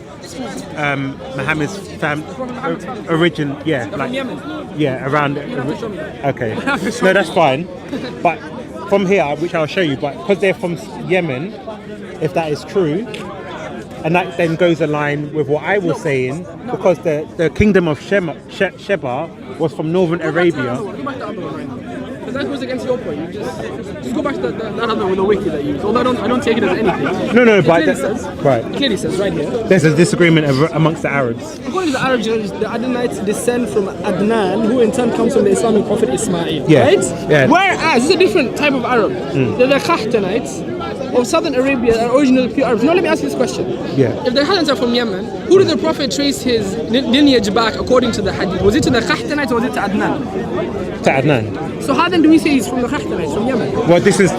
Muhammad's origin, yeah, They're from Yemen. yeah, around. You have to show me that. Okay, no, that's fine. But from here, which I'll show you, but because they're from Yemen, if that is true, and that then goes aligned with what I was saying, because the kingdom of Sheba was from northern Arabia. Go back to the other one right now. Because that goes against your point. You just go back to that other with the wiki that you use. Although I don't take it as anything. No, It but clearly says right here. there's a disagreement amongst the Arabs. According to the Arab genealogy, the Adnanites descend from Adnan, who in turn comes from the Islamic prophet Ismail. Yeah. Right? Yeah. Whereas, it's a different type of Arab. They're the Qahtanites of southern Arabia, are original pure Arabs. Now let me ask you this question. Yeah. If the Qahtanites are from Yemen, who did the prophet trace his lineage back according to the hadith? Was it to the Qahtanites or was it to Adnan? To Adnan. So how then do we say he's from the Qahtanites, from Yemen? Well, this is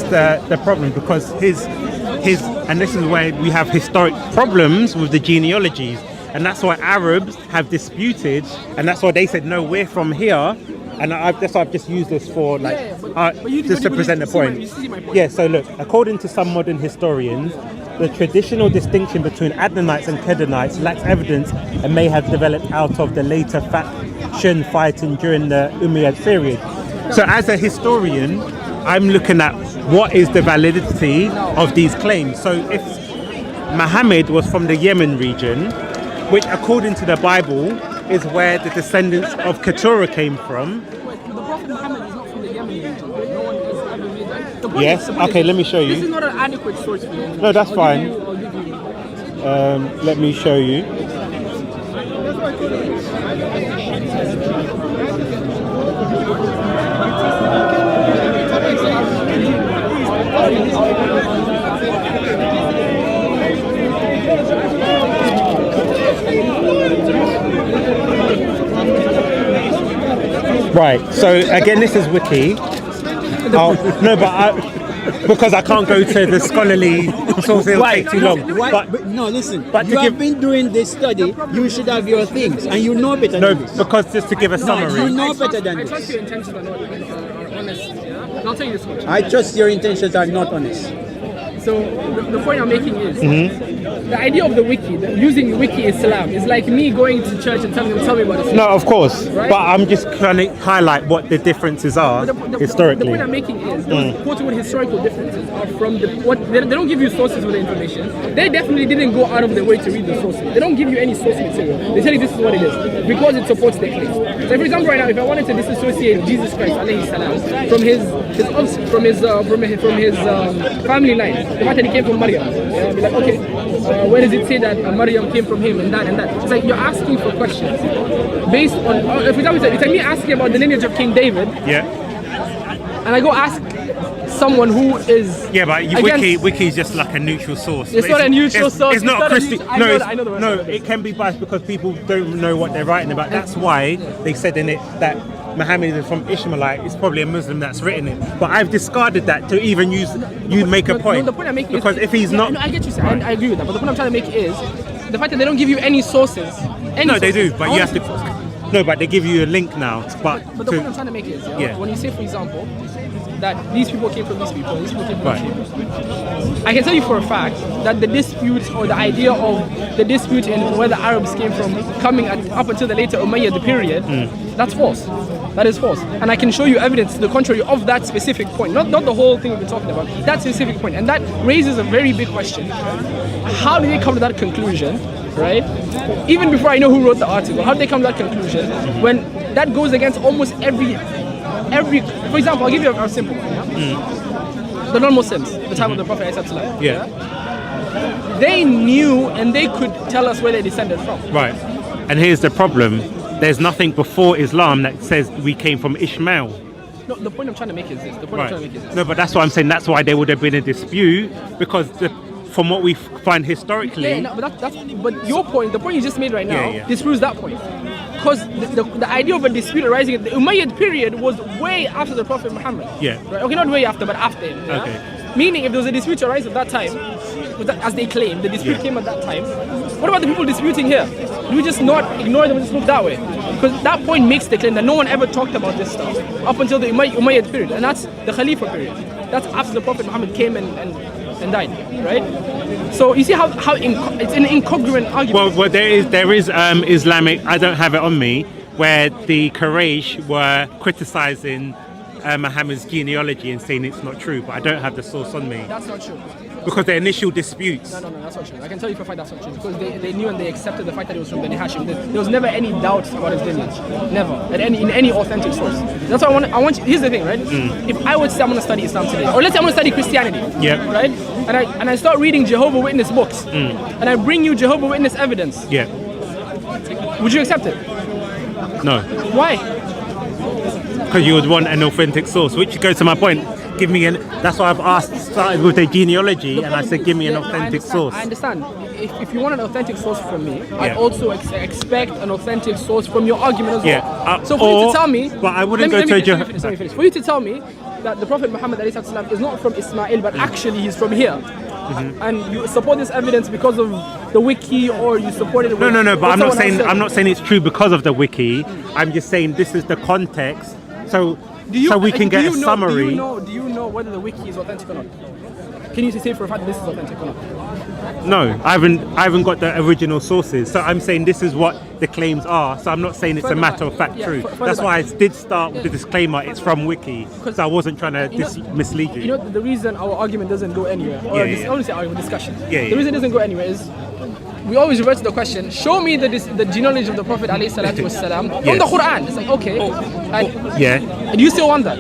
the problem, because his and this is where we have historic problems with the genealogies, and that's why Arabs have disputed, and that's why they said no, we're from here, and that's why I've just used this for just to present the point. You see my point. Yeah. So look, according to some modern historians, the traditional distinction between Adnanites and Kedanites lacks evidence and may have developed out of the later faction fighting during the Umayyad period. So as a historian, I'm looking at what is the validity of these claims. So if Muhammad was from the Yemen region, which according to the Bible is where the descendants of Keturah came from. Wait, the Prophet Muhammad is not from the Yemen region. No one has ever made that. The point Yes, the point okay, is, let me show you. This is not an adequate source for you. No, that's fine. I'll give you. Let me show you. Right, so again, this is wiki. No, but because I can't go to the scholarly sources. It'll Why? take too long. Why? But No, listen. but You to have give- been doing this study. You should have your things, and you know better no, than this. because just to give a You summary. know better than I trust this. your intentions are honest. Yeah? And I'll tell you this much. I trust your intentions are not honest. So the point I'm making is the idea of the wiki, using wiki Islam, is like me going to church and telling them, tell me about Islam. No, of course, Right? but I'm just trying to highlight what the differences are The historically. point I'm making is those quote-unquote historical differences are from they don't give you sources for the information. They definitely didn't go out of their way to read the sources. They don't give you any source material. They tell you this is what it is because it supports their claims. So, for example, right now, if I wanted to disassociate Jesus Christ, alayhi salam, from his family line, the fact that he came from Maryam, I'd be like, okay, where does it say that Maryam came from him and that and that? It's like you're asking for questions based on, for example, it's like me asking about the lineage of King David, Yeah, and I go ask someone who is yeah, but against- wiki is just like a neutral source. It's not a neutral source. It's not It's not a Christian. neutral- I No, know it's- that, I know the word no, of it. it can be biased because people don't know what they're writing about. That's why they said in it that Muhammad is from Ishmaelite. It's probably a Muslim that's written it. But I've discarded that to even make a point. No, the point I'm making because is, if he's no, not, no, I get you, sir. I agree with that. But the point I'm trying to make is the fact that they don't give you any sources. no, they do. But you have to. Sources. No, but they give you a link now. But But the point I'm trying to make is, Yeah. when you say, for example, that these people came from these people, these people came from Right. these people, I can tell you for a fact that the dispute or the idea of the dispute in where the Arabs came from coming up until the later Umayyad period, that's false. That is false. And I can show you evidence to the contrary of that specific point. Not the whole thing we've been talking about, that specific point. And that raises a very big question. How did they come to that conclusion, right? Even before I know who wrote the article, how did they come to that conclusion when that goes against almost every for example, I'll give you a simple one. Yeah? The non-Muslims, the time of the Prophet ﷺ, yeah, they knew and they could tell us where they descended from. right. And here's the problem: there's nothing before Islam that says we came from Ishmael. No, the point I'm trying to make is this. The point I'm trying to make is this. No, but that's what I'm saying. That's why there would have been a dispute because from what we find historically. Yeah, no, but but your point, the point you just made right now, Yeah. disproves that point. Because the idea of a dispute arising in the Umayyad period was way after the Prophet Muhammad. Yeah. Right? Okay, not way after, but after him. Yeah? Okay. Meaning, if there was a dispute arise at that time, as they claim, the dispute came at that time. What about the people disputing here? Do we just not ignore them and just look that way? Because that point makes the claim that no one ever talked about this stuff up until the Umayyad period, and that's the Khalifa period. That's after the Prophet Muhammad came and died, right? So you see how it's an incongruent argument. Well, there is Islamic. I don't have it on me where the Quraysh were criticizing Muhammad's genealogy and saying it's not true, but I don't have the source on me That's not true. because the initial disputes. No, that's not true. I can tell you for a fact that's not true because they knew and they accepted the fact that it was from Bani Hashim. There was never any doubt about his lineage, never in any authentic source. That's why I want you, here's the thing, right? If I would say I'm going to study Islam today, or let's say I'm going to study Christianity, Yeah. right? And I start reading Jehovah's Witness books, and I bring you Jehovah's Witness evidence, Yeah. would you accept it? No. Why? Because you would want an authentic source, which goes to my point. Give me that's why I've started with the genealogy, and I said, give me an Yeah, no, authentic source. I understand. If you want an authentic source from me, I Yeah. also expect an authentic source from your argument as well. Yeah, So for you to tell me, but I wouldn't let go me to finish, let me finish. For you to tell me that the Prophet Muhammad ﷺ is not from Ismail, but actually he's from here, and you support this evidence because of the wiki, or you support it. No, but what I'm not someone else saying said. it's true because of the wiki. I'm just saying this is the context, so we can get a summary. Do you know whether the wiki is authentic or not? Can you say for a fact that this is authentic or not? No, I haven't got the original sources. So I'm saying this is what the claims are. So I'm not saying it's a Further matter back. of fact Yeah, true. further That's back. why I did start with the disclaimer. It's from wiki, so I wasn't trying to mislead you. You know the reason our argument doesn't go anywhere, or Yeah. I won't say argument, discussion. Yeah, The reason it doesn't go anywhere is we always revert to the question: show me the genealogy of the Prophet ﷺ from the Quran. It's like okay, and do you still want that?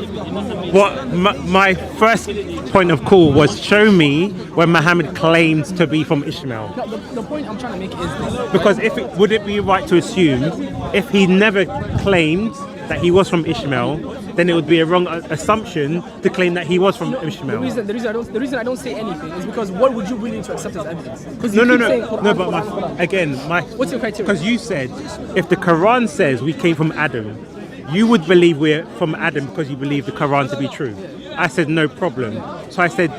What my first point of call was show me when Muhammad claims to be from Ishmael. No, the point I'm trying to make is this. Because would it be right to assume if he never claimed that he was from Ishmael, then it would be a wrong assumption to claim that he was from Ishmael. The reason I don't say anything is because what would you bring in to accept as evidence? No, but Quran. again, What's your criteria? Because you said if the Quran says we came from Adam, you would believe we're from Adam because you believe the Quran to be true. I said, no problem. So I said,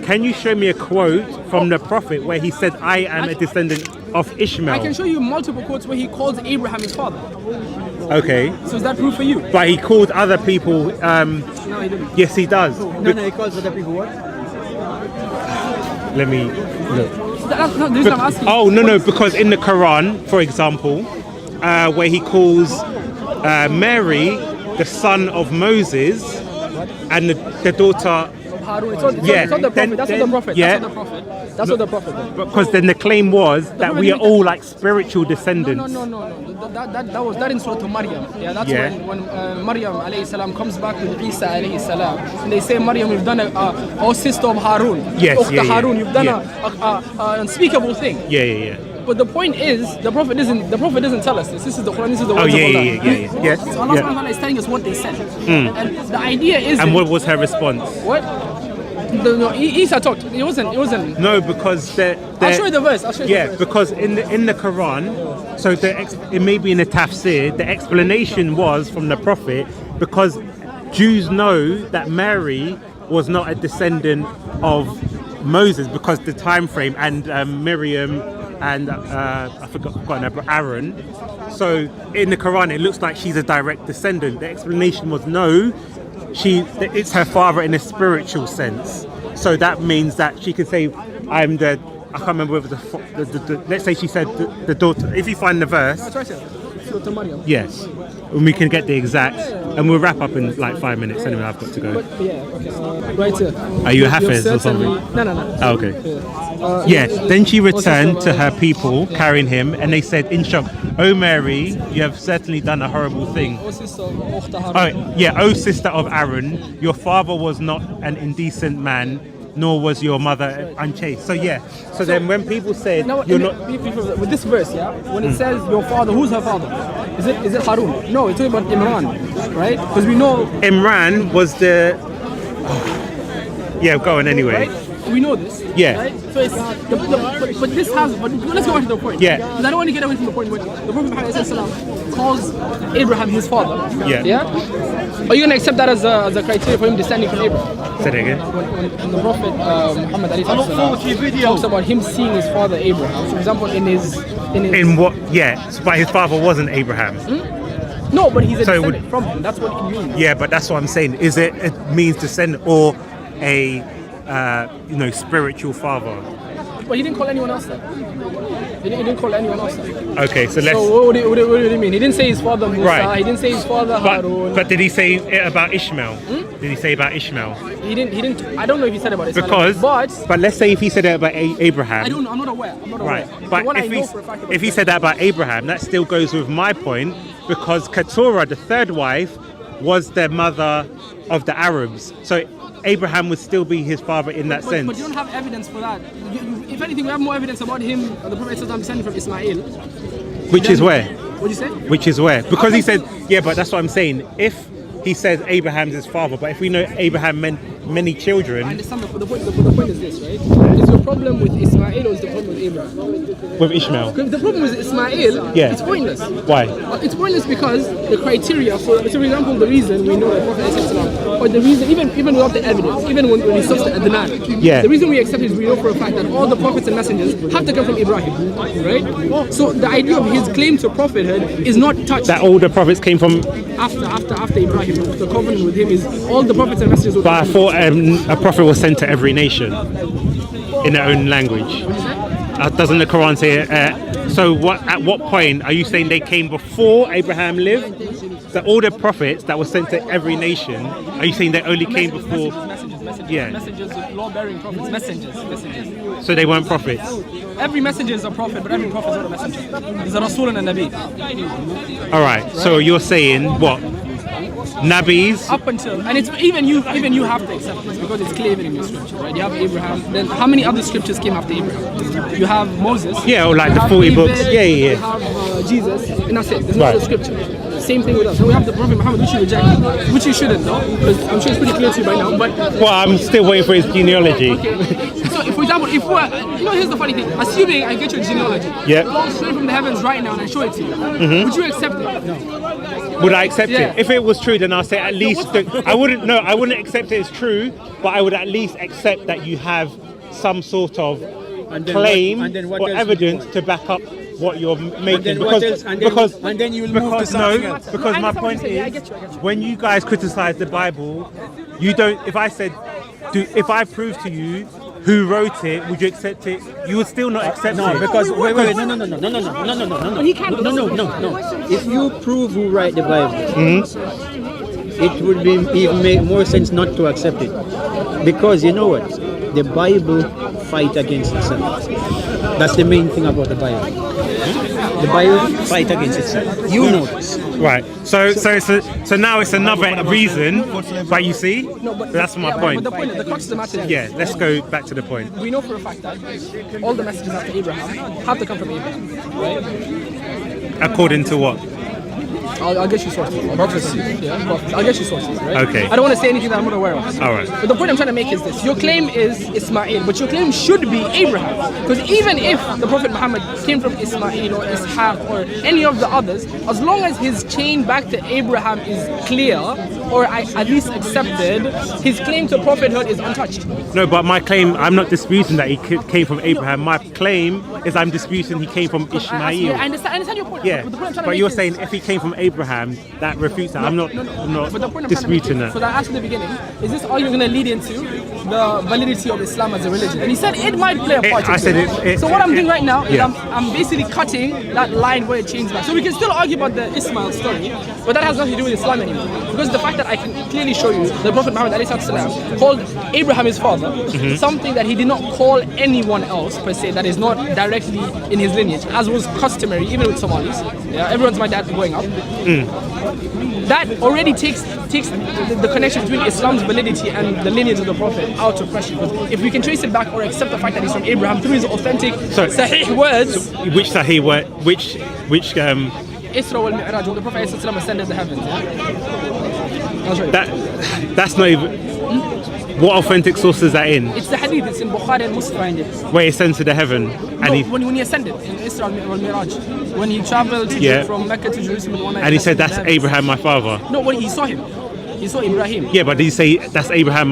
can you show me a quote from the Prophet where he said, I am a descendant of Ishmael? I can show you multiple quotes where he calls Abraham his father. Okay. So is that proof for you? But he called other people. No, he didn't. Yes, he does. No, he calls other people what? Let me look. So that's not the reason I'm asking. Oh, no, because in the Quran, for example, where he calls Mary the son of Moses and the daughter. Harun. It's not the prophet. That's not the prophet. Yeah. That's not the prophet. That's not the prophet. Because then the claim was that we are all like spiritual descendants. No. That in Surah to Maryam. Yeah, that's when Maryam alayhi salam comes back with Isa alayhi salam, and they say, Maryam, you've done a sister of Harun. Yes, Harun, you've done an unspeakable thing. Yeah. But the point is, the prophet doesn't tell us this. This is the Quran. This is the words of Allah. Yes. So Allah subhanahu wa ta'ala is telling us what they said. And the idea is. And what was her response? What? No, Isa talked. It wasn't. No, because I'll show you the verse. Because in the Quran, so it may be in the tafsir, the explanation was from the Prophet because Jews know that Mary was not a descendant of Moses because the time frame and Miriam and I forgot Aaron. So in the Quran, it looks like she's a direct descendant. The explanation was no. It's her father in a spiritual sense. So that means that she can say, I can't remember whether let's say she said the daughter. If you find the verse. That's right, to Maryam. Yes. And we can get the exact, and we'll wrap up in like 5 minutes. Anyway, I've got to go. Right here. Are you a Hafiz or something? No. Oh, okay. Yes. Then she returned to her people carrying him, and they said in shock, "O Mary, you have certainly done a horrible thing." Oh, O sister of Aaron, your father was not an indecent man, nor was your mother unchaste. So then when people said you're not with this verse, when it says your father, who's her father? Is it Harun? No, it's talking about Imran, right? Because we know Imran was the go on anyway. Right? We know this. Yeah. Right? So it's but this has. But let's go back to the point. Yeah. Because I don't want to get away from the point. But the Prophet Muhammad calls Abraham his father. Yeah. Are you going to accept that as a criteria for him descending from Abraham? Say that again. When the Prophet Muhammad talks about him seeing his father Abraham, for example, in what? Yeah. But his father wasn't Abraham. No, but he's a descendant from him. That's what it means. Yeah, but that's what I'm saying. Is it means descendant or a spiritual father? But he didn't call anyone else that. He didn't call anyone else that. Okay, so let's. So what do you mean? He didn't say his father Musa. Right. He didn't say his father Harun. But did he say it about Ishmael? Did he say about Ishmael? He didn't. I don't know if he said about Ishmael. But let's say if he said it about Abraham. I don't know. I'm not aware. Right. But if he said that about Abraham, that still goes with my point because Keturah, the third wife, was the mother of the Arabs. So Abraham would still be his father in that sense. But you don't have evidence for that. If anything, we have more evidence about him, the Prophet descended from Ismail. Which is where? What did you say? Which is where? Because he said, but that's what I'm saying. If he says Abraham's his father, but if we know Abraham meant many children. I understand, but the point is this, right? Is your problem with Ismail or is the problem with Abraham? With Ishmael. The problem with Ismail, it's pointless. Why? It's pointless because the criteria for example, the reason we know that Prophet or the reason, even without the evidence, even when he stops at the land, the reason we accept is we know for a fact that all the prophets and messengers have to come from Ibrahim, right? So the idea of his claim to prophethood is not touched. That all the prophets came from after Ibrahim. The covenant with him is all the prophets and messengers. But I thought a prophet was sent to every nation in their own language. Doesn't the Quran say? So at what point are you saying they came before Abraham lived? So all the prophets that were sent to every nation, are you saying they only came before? Messengers, law-bearing prophets, messengers. So they weren't prophets. Every messenger is a prophet, but every prophet is not a messenger. He's a Rasul and a Nabi. All right. So you're saying what? Nabis up until, and it's even you have to accept this because it's clear in your scripture, right? You have Abraham. Then how many other scriptures came after Abraham? You have Moses. Yeah, or like the 40 books. Yeah. You have Jesus, and that's it. There's no other scripture. Same thing with us. And we have the Prophet Muhammad, which you reject, which you shouldn't, though, because I'm sure it's pretty clear to you by now. But well, I'm still waiting for his genealogy. Okay. So if we example, if we're, here's the funny thing. Assuming I get your genealogy, Yeah. straight from the heavens right now, and I show it to you, would you accept it? Would I accept Yeah. it? If it was true, then I'll say at least. I wouldn't. No, I wouldn't accept it as true, but I would at least accept that you have some sort of And then claim what or else evidence would you to back up what you're making. And then what else? And then you will move to because something else. because I my understand what point you're saying. Yeah, I is, get you. when you guys criticize the Bible, you don't. If I said, if I prove to you who wrote it, would you accept it? You would still not accept No, it. because wait, no. He can't. No. If you prove who write the Bible, it would be even make more sense not to accept it, because you know what, the Bible fight against itself. That's the main thing about the Bible. The Bible fight against itself. You know this. Right. So now it's another reason. But you see, that's my point. But the crux of the matter is, Yeah. Let's go back to the point. we know for a fact that all the messages after Abraham have to come from Abraham, right? According to what? I'll get you sources. Prophecy. Yeah, prophecy. I'll get you sources, right? Okay. I don't want to say anything that I'm not aware of. All right. But the point I'm trying to make is this. Your claim is Ismail, but your claim should be Abraham. Because even if the Prophet Muhammad came from Ismail or Ishaq or any of the others, as long as his chain back to Abraham is clear, or at least accepted, his claim to prophethood is untouched. No, but my claim, I'm not disputing that he came from Abraham. My claim is I'm disputing he came from Ishmael. Yeah, I understand your point. Yeah, But the point I'm trying to but make you're is- saying if he came from Abraham, that refutes that. I'm not But the point I'm trying to disputing make is, that. so that I asked in the beginning, is this argument going to lead into the validity of Islam as a religion? And he said it might play a part. I into said it. it- So what I'm doing right now is yeah. I'm basically cutting that line where it changes back. So we can still argue about the Ismail story, but that has nothing to do with Islam anymore. Because the fact that I can clearly show you the Prophet Muhammad ﷺ called Abraham his father, something that he did not call anyone else per se, that is not directly in his lineage, as was customary even with Somalis. Yeah, everyone's my dad growing up. That already takes the connection between Islam's validity and the lineage of the Prophet out of question. Because if we can trace it back or accept the fact that he's from Abraham through his authentic Sahih words, Which Sahih word? Which Isra wal Mi'raj, when the Prophet ﷺ ascended the heavens. Yeah? I'll show you. that's not even. What authentic source is that in? It's the hadith, it's in Bukhari and Muslim. Find it. Where he sent to the heaven and No, he when he ascended in Isra wal Mi'raj, when he traveled from Mecca to Jerusalem in one night, and he said, ascended "That's the heavens." Abraham, my father." No, when he saw him, he saw Ibrahim. Yeah, but did you say that's Abraham?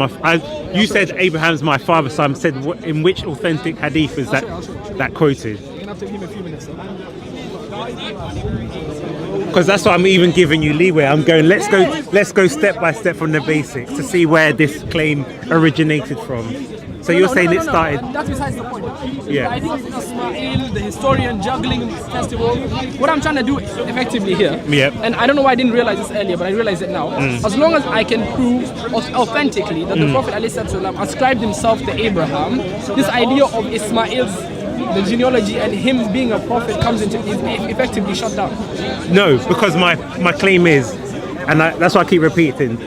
You said Abraham's my father, so I said in which authentic hadith is I'll show you. that quoted? You're gonna have to give him a few minutes though. Because that's what I'm even giving you leeway. I'm going. Let's go step by step from the basics to see where this claim originated from. So you're saying it started. That's besides the point. Yeah. The idea of Ismail, the historian juggling festival. What I'm trying to do effectively here, Yep. and I don't know why I didn't realize this earlier, but I realize it now. As long as I can prove authentically that the Prophet ﷺ ascribed himself to Abraham, this idea of Ismail's the genealogy and him being a prophet comes into is effectively shut down. No, because my claim is, and that's why I keep repeating,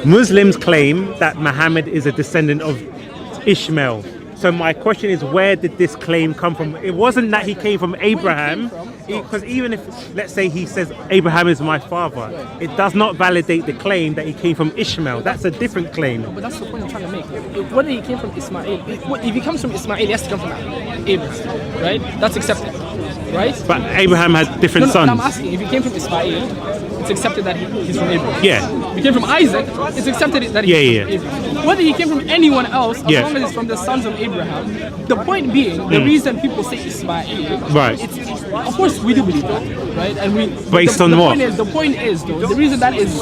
Muslims claim that Muhammad is a descendant of Ishmael. So my question is, where did this claim come from? It wasn't that he came from Abraham, because even if, let's say he says Abraham is my father, it does not validate the claim that he came from Ishmael. That's a different claim. But that's the point I'm trying to make. Whether he came from Ismail, if he comes from Ismail, he has to come from Abraham, right? That's accepted, right? But Abraham had different But sons. I'm asking, if he came from Ismail, it's accepted that he's from Abraham. Yeah. If he came from Isaac, it's accepted that he's from Abraham. Whether he came from anyone else, as long as it's from the sons of Abraham, the point being, the reason people say Ismail, Right. it's, of course we do believe that, right? And we Based on what? The point is, though, the reason that is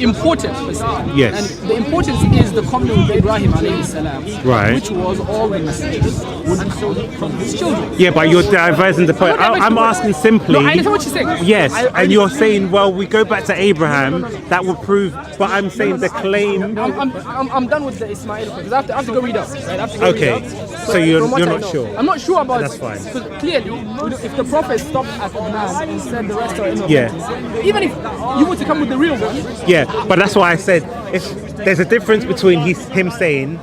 important, per se, Yes. and the importance is the covenant with Ibrahim alayhi salam, Right. which was all the messages would come from his children. Yeah, but you're diverting the point. I'm asking simply. No, I understand what you're saying. Yes, I and you're saying, well, we go back to Abraham, that would prove. But I'm saying the claim. I'm done with the Ismail because I have to go read up. Right? I have to go Okay. read up. So you're from what not I know, sure? I'm not sure about. That's fine. Because clearly, if the Prophet stopped at Adnan and said the rest are inauthentic, Yeah. even if you were to come with the real one, Yeah, but that's why I said if there's a difference between him saying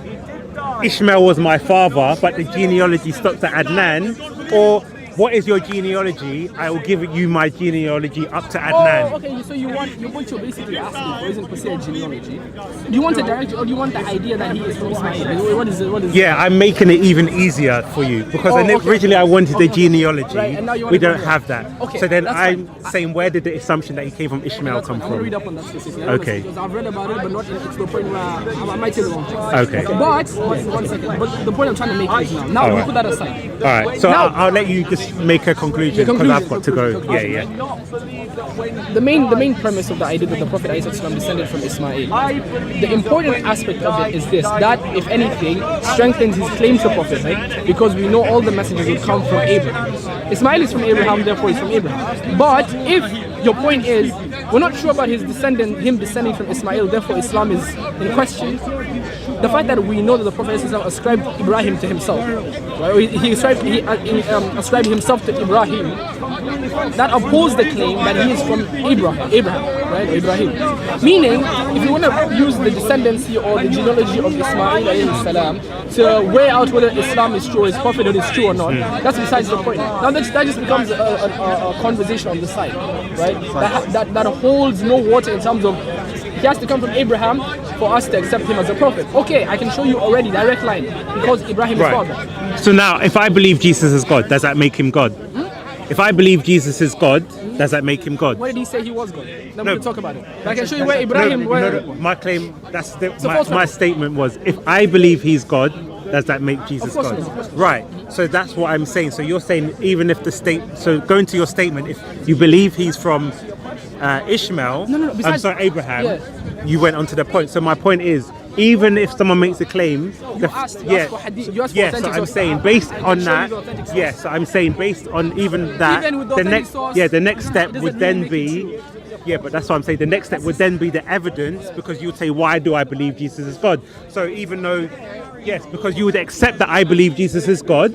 Ishmael was my father, but the genealogy stopped at Adnan, or what is your genealogy? I will give you my genealogy up to Adnan. Oh, okay. So what you're basically asking for isn't per se a genealogy. Do you want a direct, or do you want the idea that he is from Ismail? What is it? What is Yeah, I'm making it even easier for you because okay. originally I wanted the genealogy. Right, and now you want we it from don't here. have that. Okay, so then that's I'm fine. saying, where did the assumption that he came from Ishmael That's come fine. I'm gonna from? read up on that specifically. Okay. Because I've read about it, but not to the point where I might say the wrong thing. Okay. But one second. But the point I'm trying to make is now. Now All we right. put that aside. All right. So Now- I'll let you just make a conclusion because I've got to go. Yeah. The main premise of the idea that the Prophet ﷺ descended from Ismail, the important aspect of it is this, that if anything strengthens his claim to prophethood, because we know all the messages would come from Abraham. Ismail is from Abraham, therefore he's from Abraham. But if your point is we're not sure about him descending from Ismail, therefore Islam is in question, the fact that we know that the Prophet ﷺ ascribed Ibrahim to himself, right? he ascribed himself to Ibrahim, that opposed the claim that he is from Abraham, right? Ibrahim. Meaning, if you want to use the descendancy or the genealogy of Ismail alayhi salam to weigh out whether Islam is true, his prophethood is true or not, that's besides the point. Now that just becomes a conversation on the side, right? That holds no water in terms of he has to come from Abraham for us to accept him as a prophet. Okay, I can show you already direct line because Ibrahim is father. So now, if I believe Jesus is God, does that make him God? If I believe Jesus is God, does that make him God? Where did he say he was God? Then we'll talk about it. But I can show you where Ibrahim. My claim, my statement was, if I believe he's God, does that make Jesus Of course God? not, of course not. Right. So that's what I'm saying. So you're saying even if so going to your statement, if you believe he's from Ishmael, I'm sorry, Abraham, you went on to the point. So my point is, even if someone makes a claim, You asked for hadith, you asked for authentic so I'm source. saying based I can on show that, you the authentic source. yes, so I'm saying based on even that, Even with the the authentic next, source, the next step doesn't would mean then make it be, true. yeah, but that's what I'm saying. The next step would then be the evidence, because you would say, why do I believe Jesus is God? So even though, yes, because you would accept that I believe Jesus is God,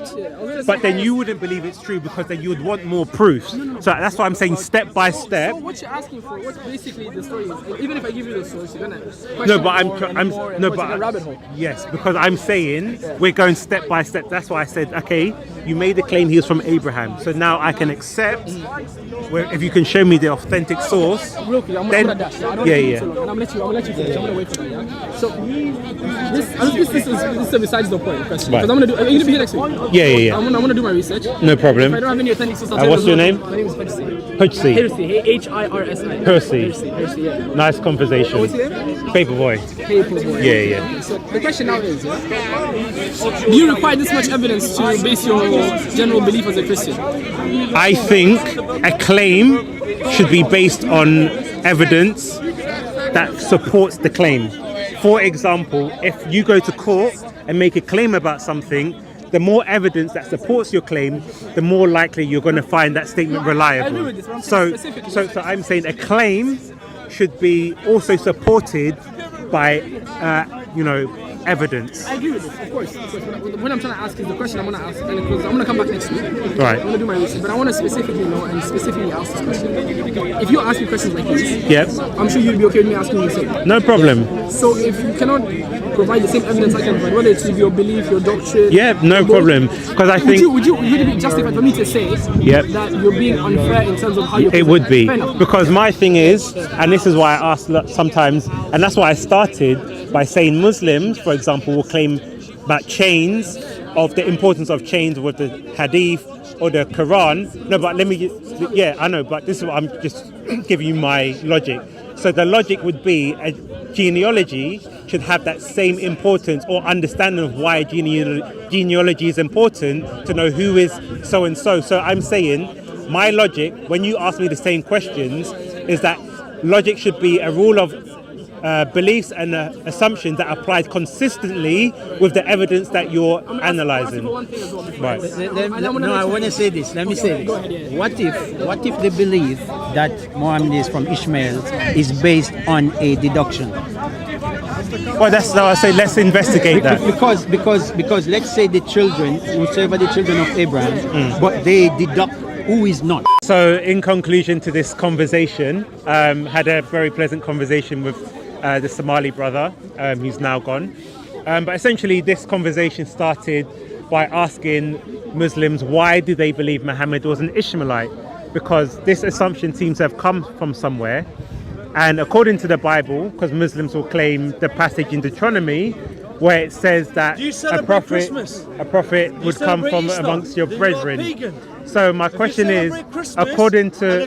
but then you wouldn't believe it's true because then you would want more proofs. So that's why I'm saying step by step. So what you're asking for, what's basically the story is, even if I give you the source, you're gonna question No, but a rabbit hole. yes, because I'm saying we're going step by step. That's why I said, okay, you made the claim he was from Abraham, so now I can accept. If you can show me the authentic source, Real quick, I'm then gonna dash. I don't yeah. And I'm gonna let you finish. I'm gonna wait for that. Yeah? So this is besides the point question. Right. Because I'm gonna do. Are you gonna be here next week? Yeah. I'm gonna do my research. No problem. If I don't have any authentic source, I'll tell What's you your as name? well. My name is Hirsi. Hirsi. Hirsi. Hirsi, yeah. Nice conversation. What's your name? Paperboy. Paperboy. Yeah. So the question now is, do you require this much evidence to base your general belief as a Christian? I think a claim should be based on evidence that supports the claim. For example, if you go to court and make a claim about something, the more evidence that supports your claim, the more likely you're going to find that statement reliable. I agree with this, but I'm saying So specifically. I'm saying a claim should be also supported by, evidence. I agree with this, of course. What I'm trying to ask is the question I'm going to ask, and because I'm going to come back next week. Right. I'm going to do my research, but I want to specifically know and specifically ask this question. If you ask me questions like this, Yes. I'm sure you'd be okay with me asking you the same. No problem. So if you cannot provide the same evidence I can provide, whether it's your belief, your doctrine, Yeah, no problem. Because I think would it be justified for me to say Yep. that you're being unfair in terms of how you it would be, Fair enough. because my thing is, and this is why I ask sometimes, and that's why I started by saying Muslims, for example, will claim about chains, of the importance of chains with the hadith or the Quran. No, but I know, but this is what I'm just giving you my logic. So the logic would be a genealogy should have that same importance or understanding of why genealogy is important, to know who is so and so. So I'm saying my logic, when you ask me the same questions, is that logic should be a rule of beliefs and assumptions that applies consistently with the evidence that you're analyzing. Right. No, I want to say this. Let me say this. What if the belief that Muhammad is from Ishmael is based on a deduction? Well, that's how I say. Let's investigate that. Because let's say the children, whosoever the children of Abraham, but they deduct who is not. So, in conclusion to this conversation, had a very pleasant conversation with the Somali brother, who's now gone. But essentially, this conversation started by asking Muslims why do they believe Muhammad was an Ishmaelite, because this assumption seems to have come from somewhere. And according to the Bible, because Muslims will claim the passage in Deuteronomy where it says that a prophet would come from amongst your brethren. So my question is, according to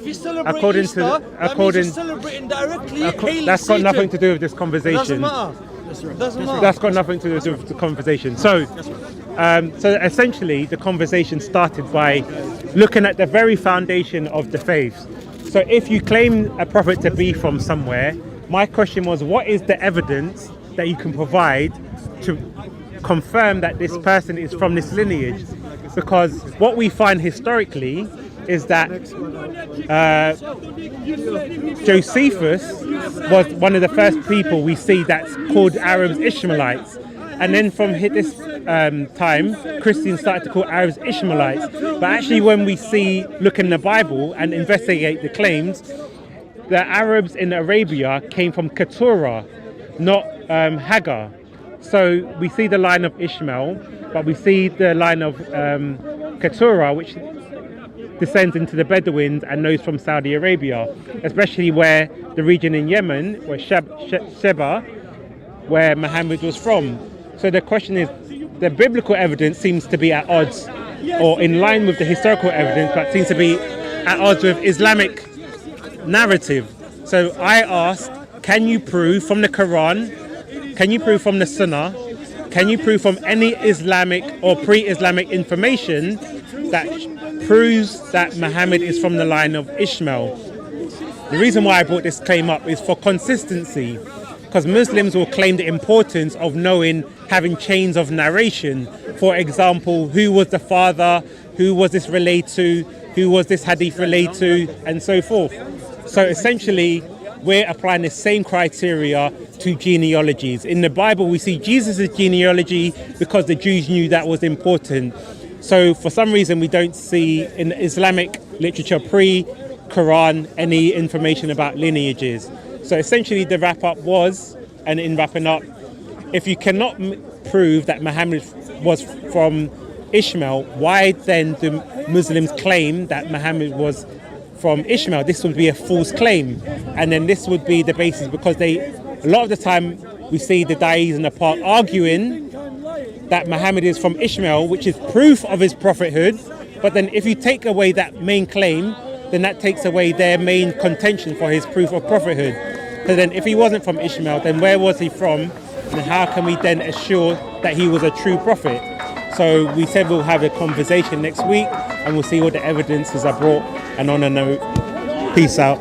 that's got nothing to do with this conversation. That's got nothing to do with the conversation. So essentially, the conversation started by looking at the very foundation of the faith. So if you claim a prophet to be from somewhere, my question was, what is the evidence that you can provide to confirm that this person is from this lineage? Because what we find historically is that Josephus was one of the first people we see that's called Arabs Ishmaelites. And then from this time, Christians started to call Arabs Ishmaelites. But actually when we look in the Bible and investigate the claims, the Arabs in Arabia came from Keturah, not Hagar. So we see the line of Ishmael, but we see the line of Keturah, which descends into the Bedouins and those from Saudi Arabia, especially where the region in Yemen, where Sheba, where Muhammad was from. So the question is, the biblical evidence seems to be at odds, or in line with the historical evidence, but seems to be at odds with Islamic narrative. So I asked, can you prove from the Quran, can you prove from the Sunnah, can you prove from any Islamic or pre-Islamic information that proves that Muhammad is from the line of Ishmael? The reason why I brought this claim up is for consistency, because Muslims will claim the importance of having chains of narration. For example, who was the father, who was this relayed to, who was this hadith relayed to, and so forth. So essentially, we're applying the same criteria to genealogies. In the Bible, we see Jesus' genealogy because the Jews knew that was important. So for some reason, we don't see in Islamic literature pre-Quran any information about lineages. So essentially the wrap-up was, and in wrapping up, if you cannot prove that Muhammad was from Ishmael, why then do Muslims claim that Muhammad was from Ishmael? This would be a false claim. And then this would be the basis, because a lot of the time we see the Da'is in the park arguing that Muhammad is from Ishmael, which is proof of his prophethood. But then if you take away that main claim, then that takes away their main contention for his proof of prophethood. So then if he wasn't from Ishmael, then where was he from? And how can we then assure that he was a true prophet? So we said we'll have a conversation next week and we'll see what the evidences are brought. And on a note, peace out.